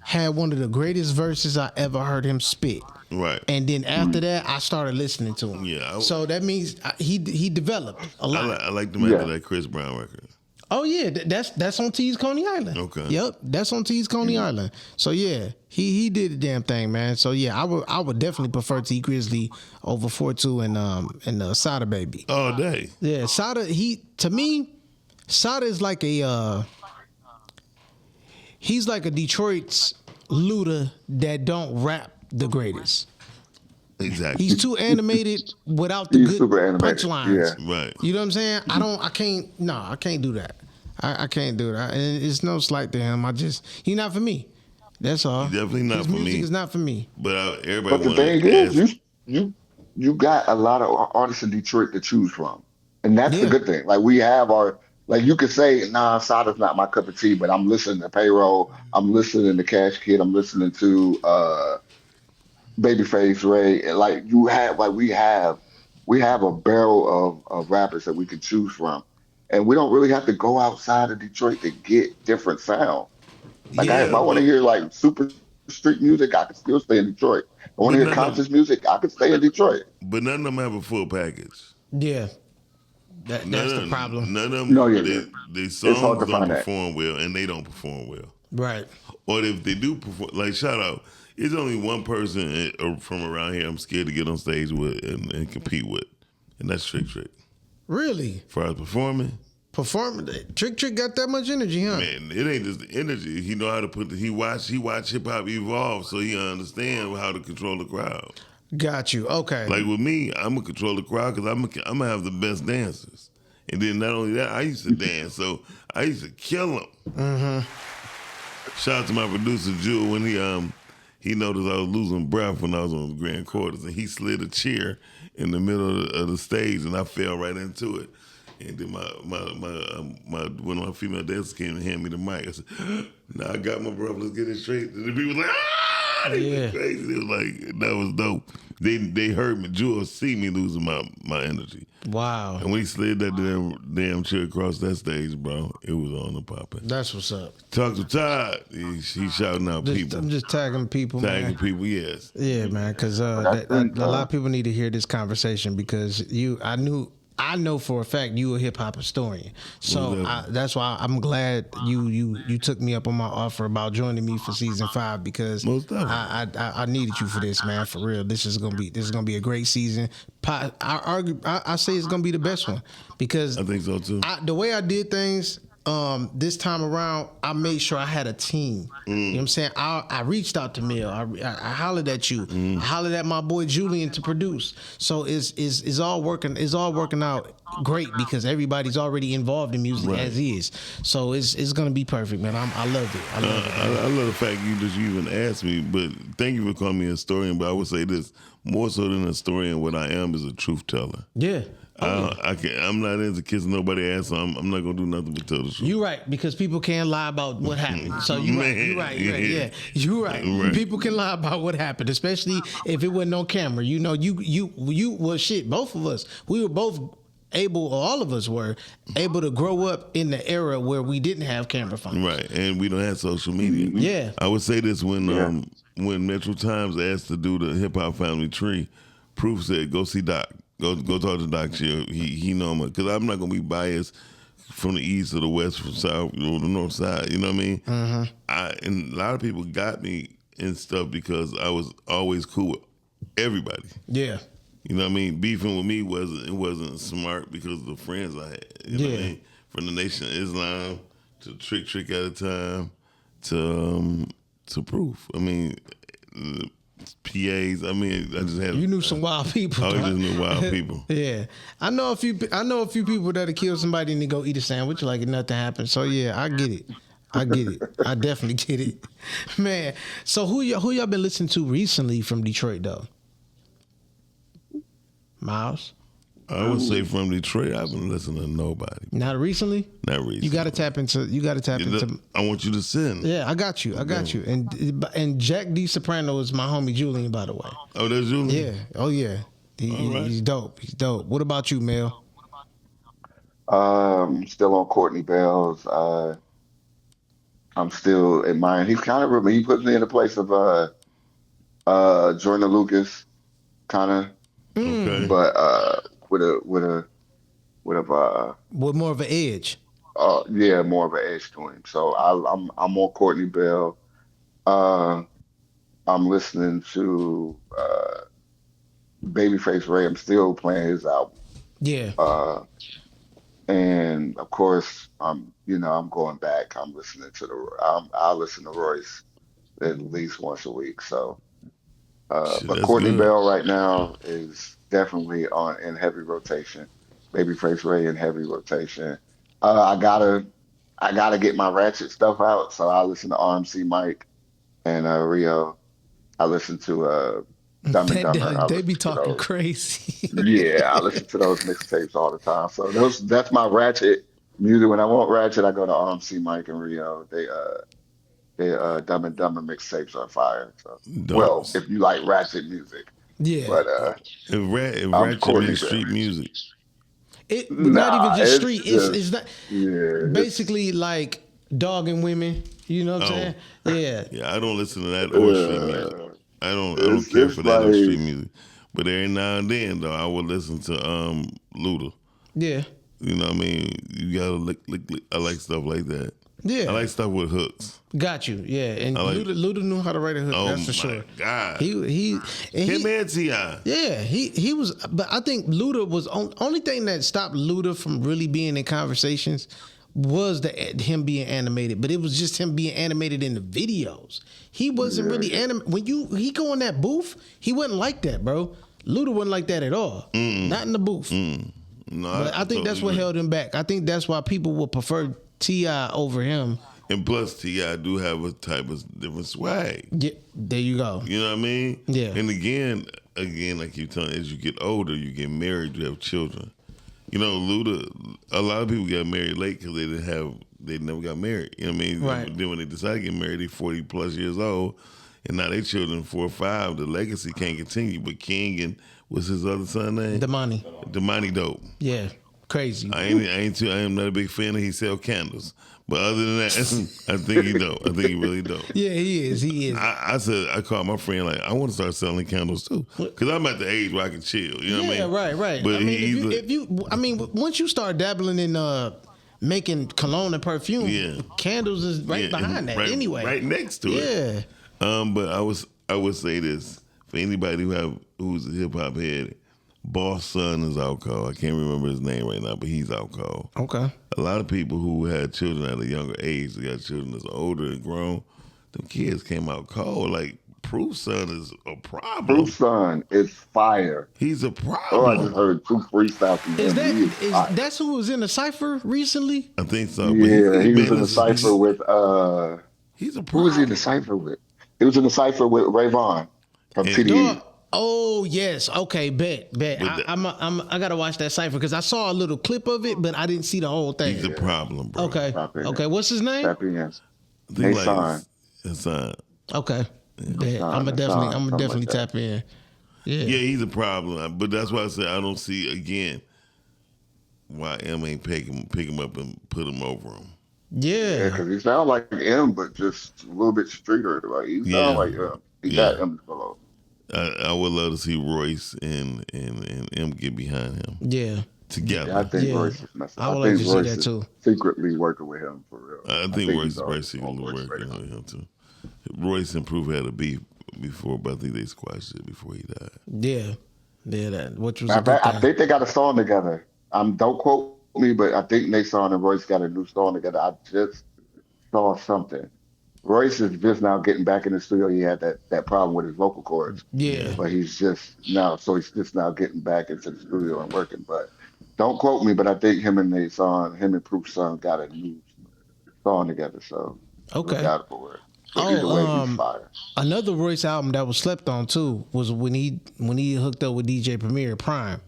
Had one of the greatest verses I ever heard him spit. Right. And then after that, I started listening to him. Yeah, So that means he developed a lot. I like them after that Chris Brown record. Oh yeah, that's on T's Coney Island. Okay. Yep, that's on T's Coney Island. So yeah, he did the damn thing, man. So yeah, I would definitely prefer T Grizzly over 42 and Sada Baby. All day. Yeah, Sada. To me, Sada is like he's like a Detroit's Luda that don't rap the greatest. Exactly. He's too animated without the He's good super animated. punchlines. Yeah. Right. You know what I'm saying? I can't do that. I can't do that. And it's no slight to him. He's not for me. That's all. He's definitely not His for music me. is not for me. But everybody But the want thing to is, ask. you got a lot of artists in Detroit to choose from, and that's the Yeah. good thing. Like we have our like you could say, nah, Sada's not my cup of tea, but I'm listening to Payroll, I'm listening to Cash Kid, I'm listening to Babyface Ray. And like you have, like we have a barrel of rappers that we can choose from, and we don't really have to go outside of Detroit to get different sound. Like if Yeah, I want to but hear like super street music, I can still stay in Detroit. I want but to hear none of conscious music, I can stay in Detroit. them have a full package. Yeah. That's the problem. None of No, them. yeah, yeah. They It's hard songs to don't find that. perform well, and they don't perform well. Right. Or if they do perform, like shout out, it's only one person from around here I'm scared to get on stage with and compete with, and that's Trick Trick. Really? For us performing, Trick got that much energy, huh? man, it ain't just the energy. He know how to he watch hip hop evolve, so he understand how to control the crowd. Got you. Okay. Like with me, I'm gonna control the crowd because I'm gonna have the best dancers. And then not only that, I used to dance, so I used to kill them. Mm-hmm. Shout out to my producer Jewel when he noticed I was losing breath when I was on the Grand Quarters, and he slid a chair in the middle of the stage, and I fell right into it. And then my one of my female dancers came and handed me the mic. I said, "Now I got my breath. Let's get it straight." And the people was like, "Ah!" They went crazy. They was like, that was dope. They heard me. Jewel see me losing my energy. Wow. And when he slid that damn chair across that stage, bro, it was on the popping. That's what's up. Talks Wit Todd. He's shouting out people. I'm just tagging people, Tagging man. people, yes. Yeah, man, because I think, a lot of people need to hear this conversation because I know for a fact you a hip hop historian, so that's why I'm glad you took me up on my offer about joining me for season 5 because Most definitely. I needed you for this, man, for real. This is gonna be a great season. I say it's gonna be the best one because I think so too. the way I did things. This time around, I made sure I had a team. You know what I'm saying? I reached out to Mel. I hollered at you. I hollered at my boy Julian to produce. So it's all working. It's all working out great because everybody's already involved in music as is. So it's gonna be perfect, man. I loved it. I love it. I love the fact you even asked me, but thank you for calling me a historian. But I would say this, more so than a historian, what I am is a truth teller. Yeah. I'm not into kissing nobody ass, so I'm not gonna do nothing but tell the truth. You're right, because people can't lie about what happened. So you're right. You're right. Right. People can lie about what happened, especially if it wasn't on camera. You know, well, shit, both of us, we were both able, or all of us were able to grow up in the era where we didn't have camera phones. Right, and we don't have social media. Yeah. I would say this when Metro Times asked to do the hip hop family tree, Proof said, "Go see Doc. Go talk to Doc. He know me because I'm not gonna be biased from the east or the west, from south or the north side. You know what I mean? Mm-hmm. And a lot of people got me and stuff because I was always cool with everybody. Yeah. You know what I mean? Beefing with me wasn't smart because of the friends I had. You know what I mean? From the Nation of Islam to Trick at a time to Proof. I mean, PAs. I mean, I just had. You knew some wild people. I just knew wild people. Yeah, I know a few people that'll kill somebody and they go eat a sandwich like nothing happened. So yeah, I get it. I definitely get it, man. So who y'all been listening to recently from Detroit though? Miles. I would say from Detroit, I've been listening to nobody. Not recently. Not recently. You got to tap into. I want you to send. Yeah, I got you. And Jack D Soprano is my homie Julian, by the way. Oh, that's Julian. Yeah. Oh yeah. He's dope. He's dope. What about you, Mel? Still on Courtney Bell's. I'm still admiring. He's kind of he puts me in the place of Jordan Lucas, kind of, Okay. but with more of an edge. more of an edge to him. So I'm on Courtney Bell. I'm listening to Babyface Ray. I'm still playing his album. Yeah. And of course, I'm going back. I'm listening to I'll listen to Royce at least once a week. So, Shit, but that's Courtney good. Bell right now is definitely on in heavy rotation. Babyface Ray in heavy rotation. I gotta get my ratchet stuff out. So I listen to RMC Mike and Rio. I listen to Dumb and Dumber. I They be listen to talking those. crazy. Yeah, I listen to those mixtapes all the time. So that's my ratchet music. When I want ratchet, I go to RMC Mike and Rio. They Dumb and Dumber mixtapes are fire. So Dope. well, if you like ratchet music. Yeah. But If I'm ratchet Courtney means Bell. street music, But not even Nah, just it's street. It's just not yeah, it's basically like dogging women. You know what I'm oh saying? Yeah. yeah, I don't listen to that or street music. uh, I don't care it's for that or street like music. But every now and then though, I will listen to Luda. Yeah. You know what I mean? You gotta lick. I like stuff like that. Yeah. I like stuff with hooks. Got you. Yeah. And I like- Luda knew how to write a hook. Oh That's for my sure. God. He and Him he and T.I. yeah, he was, but I think Luda was only thing that stopped Luda from really being in conversations was him being animated, but it was just him being animated in the videos. He wasn't really when he go in that booth, he wasn't like that, bro. Luda wasn't like that at all. Not in the booth. No, But I think that's what held him back. I think that's why people would prefer T.I. over him. And plus, T.I. do have a type of different swag. Yeah, there you go. You know what I mean? Yeah. And again, like you telling, as you get older, you get married, you have children. You know, Luda, a lot of people got married late because they never got married. You know what I mean? Right. Then when they decide to get married, they 40 plus years old, and now they children 4 or 5. The legacy can't continue. But King and what's his other son name? Damani Dope. Yeah, crazy. I am not a big fan of he sell candles. But other than that, I think he dope. I think he really dope. Yeah, he is. He is. I called my friend like, I want to start selling candles too, because I'm at the age where I can chill. You know what I mean? Right. But I mean, once you start dabbling in making cologne and perfume, candles is behind that anyway. right next to it. Yeah. But I would say this for anybody who's a hip hop head. Boss son is out cold. I can't remember his name right now, but he's out cold. Okay. A lot of people who had children at a younger age, they got children that's older and grown, them kids came out cold. Like, Proof Son is a problem. Proof Son is fire. He's a Oh, problem. I just heard 2 freestyles from him. He is fire. That's who was in the cipher recently? I think so. Yeah, he was in the the cipher with He's a who problem. was he in the cipher with? He was in the cipher with Ray Vaughn from And TDE. Oh yes, okay, bet. I gotta watch that cipher because I saw a little clip of it, but I didn't see the whole thing. He's a problem, bro. Okay. What's his name? Tap in. I think Hassan. Hassan. Okay, bet. I'm Hassan, definitely something like that. tap in. Yeah. Yeah, he's a problem. But that's why I said I don't see again why M ain't pick him up and put him over him. Yeah, Yeah. because he sounds like M, but just a little bit streeter. Like he sounds like he got M below. I would love to see Royce and M get behind him Yeah. together. Yeah, I think Yeah. Royce is messing. I would I like think to see Royce that is too. secretly working with him for real. I think Royce he's is on working Royce with radar. him too. Royce and Proof had a beef before, but I think they squashed it before he died. Yeah. Yeah, that which was Matter a of good fact, I thing. think they got a song together. Don't quote me, but I think Nason and Royce got a new song together. I just saw something. Royce is just now getting back in the studio. He had that problem with his vocal cords. Yeah. But he's just now getting back into the studio and working. But don't quote me, but I think him and Proof's son got a new song together. So Okay. look out for it. But either way, he's fire. Another Royce album that was slept on too was when he hooked up with DJ Premier Prime.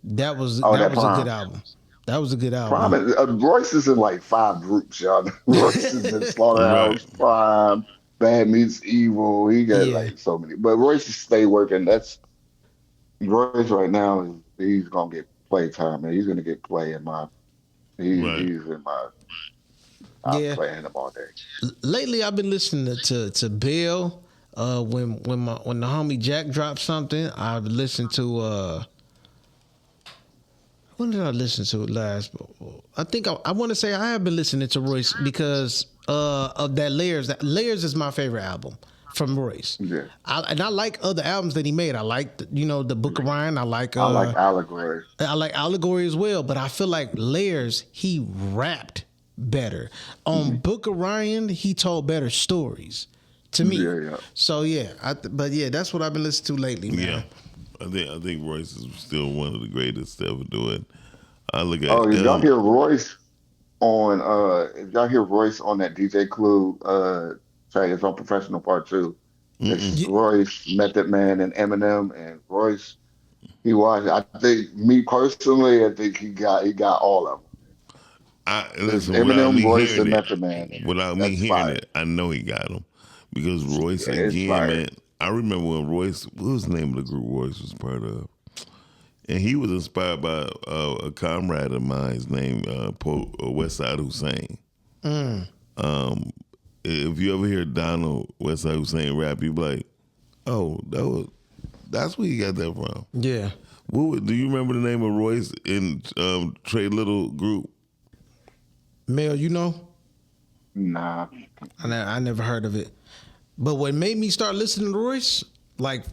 That was that a Prime. good album. That was a good album. Royce is in like 5 groups, y'all. Royce is in Slaughterhouse, Prime, Bad Meets Evil. He got like so many. But Royce is stay working. That's Royce right now. He's gonna get play time, man. He's gonna get play in my. He's in my. I'm playing him all day. Lately, I've been listening to Bill. When the homie Jack dropped something, I've listened to. When did I listen to it last? I think I want to say I have been listening to Royce because of that Layers. That Layers is my favorite album from Royce. Yeah. I like other albums that he made. I like the Book of Ryan. I like Allegory. I like Allegory as well. But I feel like Layers he rapped better. On Book of Ryan he told better stories. to me. Yeah. So yeah, but yeah, that's what I've been listening to lately, man. Yeah, I think Royce is still one of the greatest to ever do it. I look Oh, at if y'all hear Royce on that DJ Clue track, it's on Professional Part 2. It's Yeah, Royce, Method Man, and Eminem, and Royce. He was. I think me personally, I think he got all of them. I It's listen without Eminem, me Royce, hearing and it. Method Man, and Without me that's hearing fire. it, I know he got him because Royce Yeah, it's again, fire. man. I remember when Royce. What was the name of the group Royce was part of? And he was inspired by a comrade of mine's named Westside Hussein. If you ever hear Donald Westside Hussein rap, you be like, "Oh, that's where you got that from." yeah. Do you remember the name of Royce in Trey Little group? Mel, you know, Nah. I never heard of it. But what made me start listening to Royce, like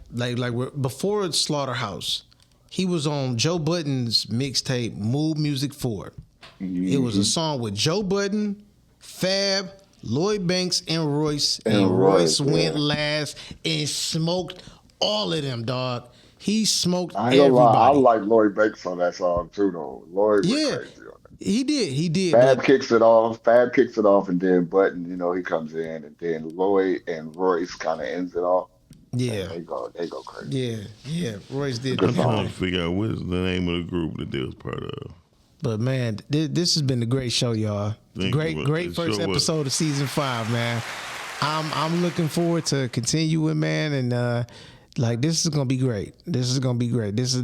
before Slaughterhouse, he was on Joe Budden's mixtape Mood Music 4. It was a song with Joe Budden, Fab, Lloyd Banks, and Royce. And Royce went last and smoked all of them, dog. He smoked I ain't gonna lie, I everybody. like Lloyd Banks on that song too, though. Lloyd went Yeah, crazy on it. he did. He did. Fab But kicks it off. Fab kicks it off, and then Button, he comes in, and then Lloyd and Royce kind of ends it off, and yeah, they go crazy. yeah. Royce It's a did good I'm do trying that to song. figure out what's the name of the group that they was part of. But man, this has been a great show, y'all. Thank Great, you. great It first sure was. episode of season 5, man. I'm looking forward to continuing, man, and like this is gonna be great. This is gonna be great. These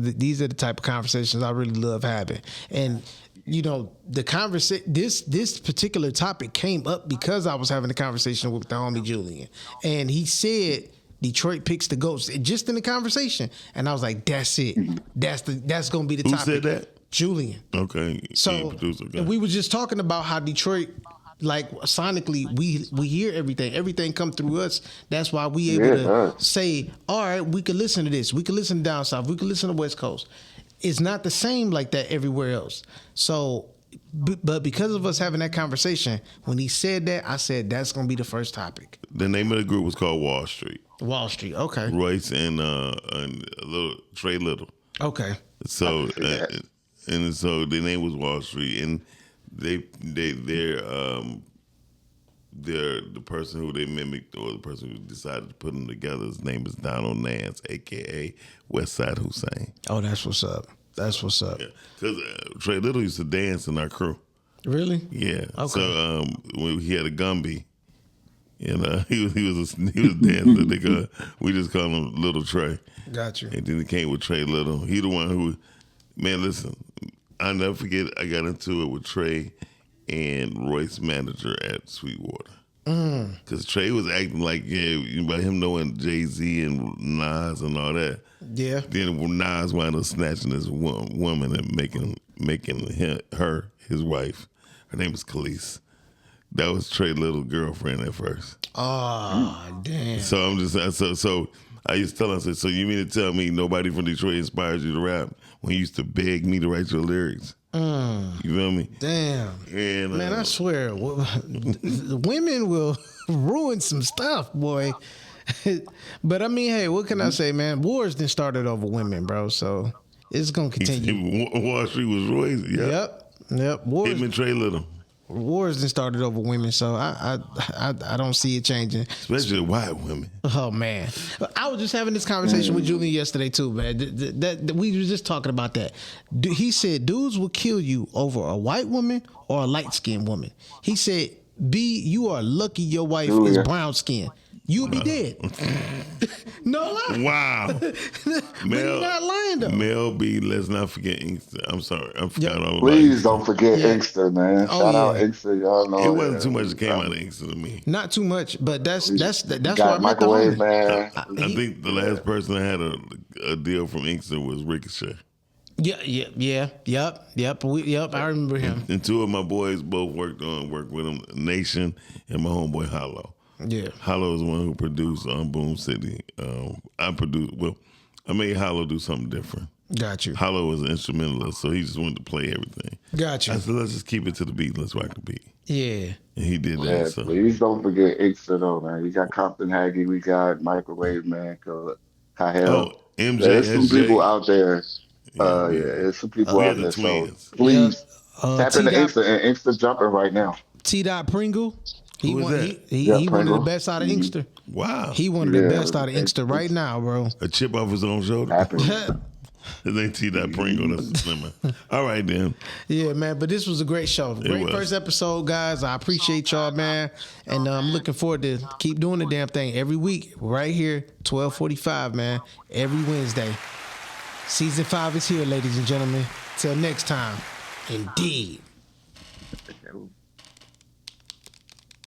are the type of conversations I really love having, and the conversation. This particular topic came up because I was having a conversation with the homie Julian, and he said Detroit picks the GOATs just in the conversation, and I was like, that's it. That's gonna be the Who topic. said that? Julian. Okay. So producer guy. and we were just talking about how Detroit, like sonically, we hear everything come through us. That's why we able Yeah, it to does. say, all right, we could listen to this, we could listen to down south, we could listen to West Coast. It's not the same like that everywhere else. So, but because of us having that conversation, when he said that, I said that's gonna be the first topic. The name of the group was called Wall Street. Wall Street, okay, Royce and Trey Little. okay, So see that. and so the name was Wall Street, and they're the person who they mimicked or the person who decided to put them together. His name is Donald Nance, aka Westside Hussein. oh, that's what's up. That's what's up. Yeah, because Trey Little used to dance in our crew. Really? Yeah. Okay. So when he had a Gumby, he was dancing. We just call him Little Trey. Got you. And then he came with Trey Little. He the one who, man, listen, I'll never forget I got into it with Trey and Royce manager at Sweetwater. Because Trey was acting like, by him knowing Jay-Z and Nas and all that. Yeah. Then Nas wound up snatching this woman and making her his wife. Her name is Khalees. That was Trey Little girlfriend at first. Oh, damn. So I'm just so I used to tell him, I said, so you mean to tell me nobody from Detroit inspires you to rap when you used to beg me to write your lyrics? You feel me? Damn. And Man, I swear, the women will ruin some stuff, boy. But I mean, hey, what can I say, man? Wars didn't started over women, bro. So it's gonna continue. Wall Street was Royce. Yep. Wars, Him and Trey Little. wars didn't started over women. So I don't see it changing. Especially white women. Oh man, I was just having this conversation with Julian yesterday too, man. We were just talking about that. He said dudes will kill you over a white woman or a light skinned woman. He said, "B, you are lucky your wife is Julia. brown skinned. You'll be dead." No lie. Wow. But you're not lying though. Mel B, let's not forget Inkster. I'm sorry. I forgot all about Please Inkster. don't forget Yeah. Inkster, man. Oh, Shout out yeah. Inkster, y'all know. It wasn't too much that came out of Inkster to me. Not too much, but that's where I Got met the microwave, homie. man. I think the last person that had a deal from Inkster was Ricochet. Yep. I remember him. And two of my boys both worked with him, Nation and my homeboy Hollow. Yeah. Hollow is the one who produced Boom City. I made Hollow do something different. Got you. Hollow was an instrumentalist, so he just wanted to play everything. Got you. I said, let's just keep it to the beat. Let's rock the beat. Yeah. And he did that. Yeah, So please don't forget Inkster though, man. We got Compton Haggy, we got Microwave Man, oh, Kahel. There's some people MJSJ. out there. Yeah, Yeah, yeah. there's some people We out had the there. So twins. Yeah. please tap T into dot Inkster and Inkster jumping right now. T dot Pringle. Who is that? Yeah, He one of the Pringle. best out of Mm-hmm. Inkster. Wow. He one of the Yeah, best out of Inkster right now, bro. A chip off his own shoulder. tapping. His ain't T. That Pringle. That's a slimmer. All right, then. Yeah, man. But this was a great show. Great was. first episode, guys. I appreciate y'all, man. And I'm looking forward to keep doing the damn thing every week. Right here, 12:45, man. Every Wednesday. Season 5 is here, ladies and gentlemen. Till next time. Indeed.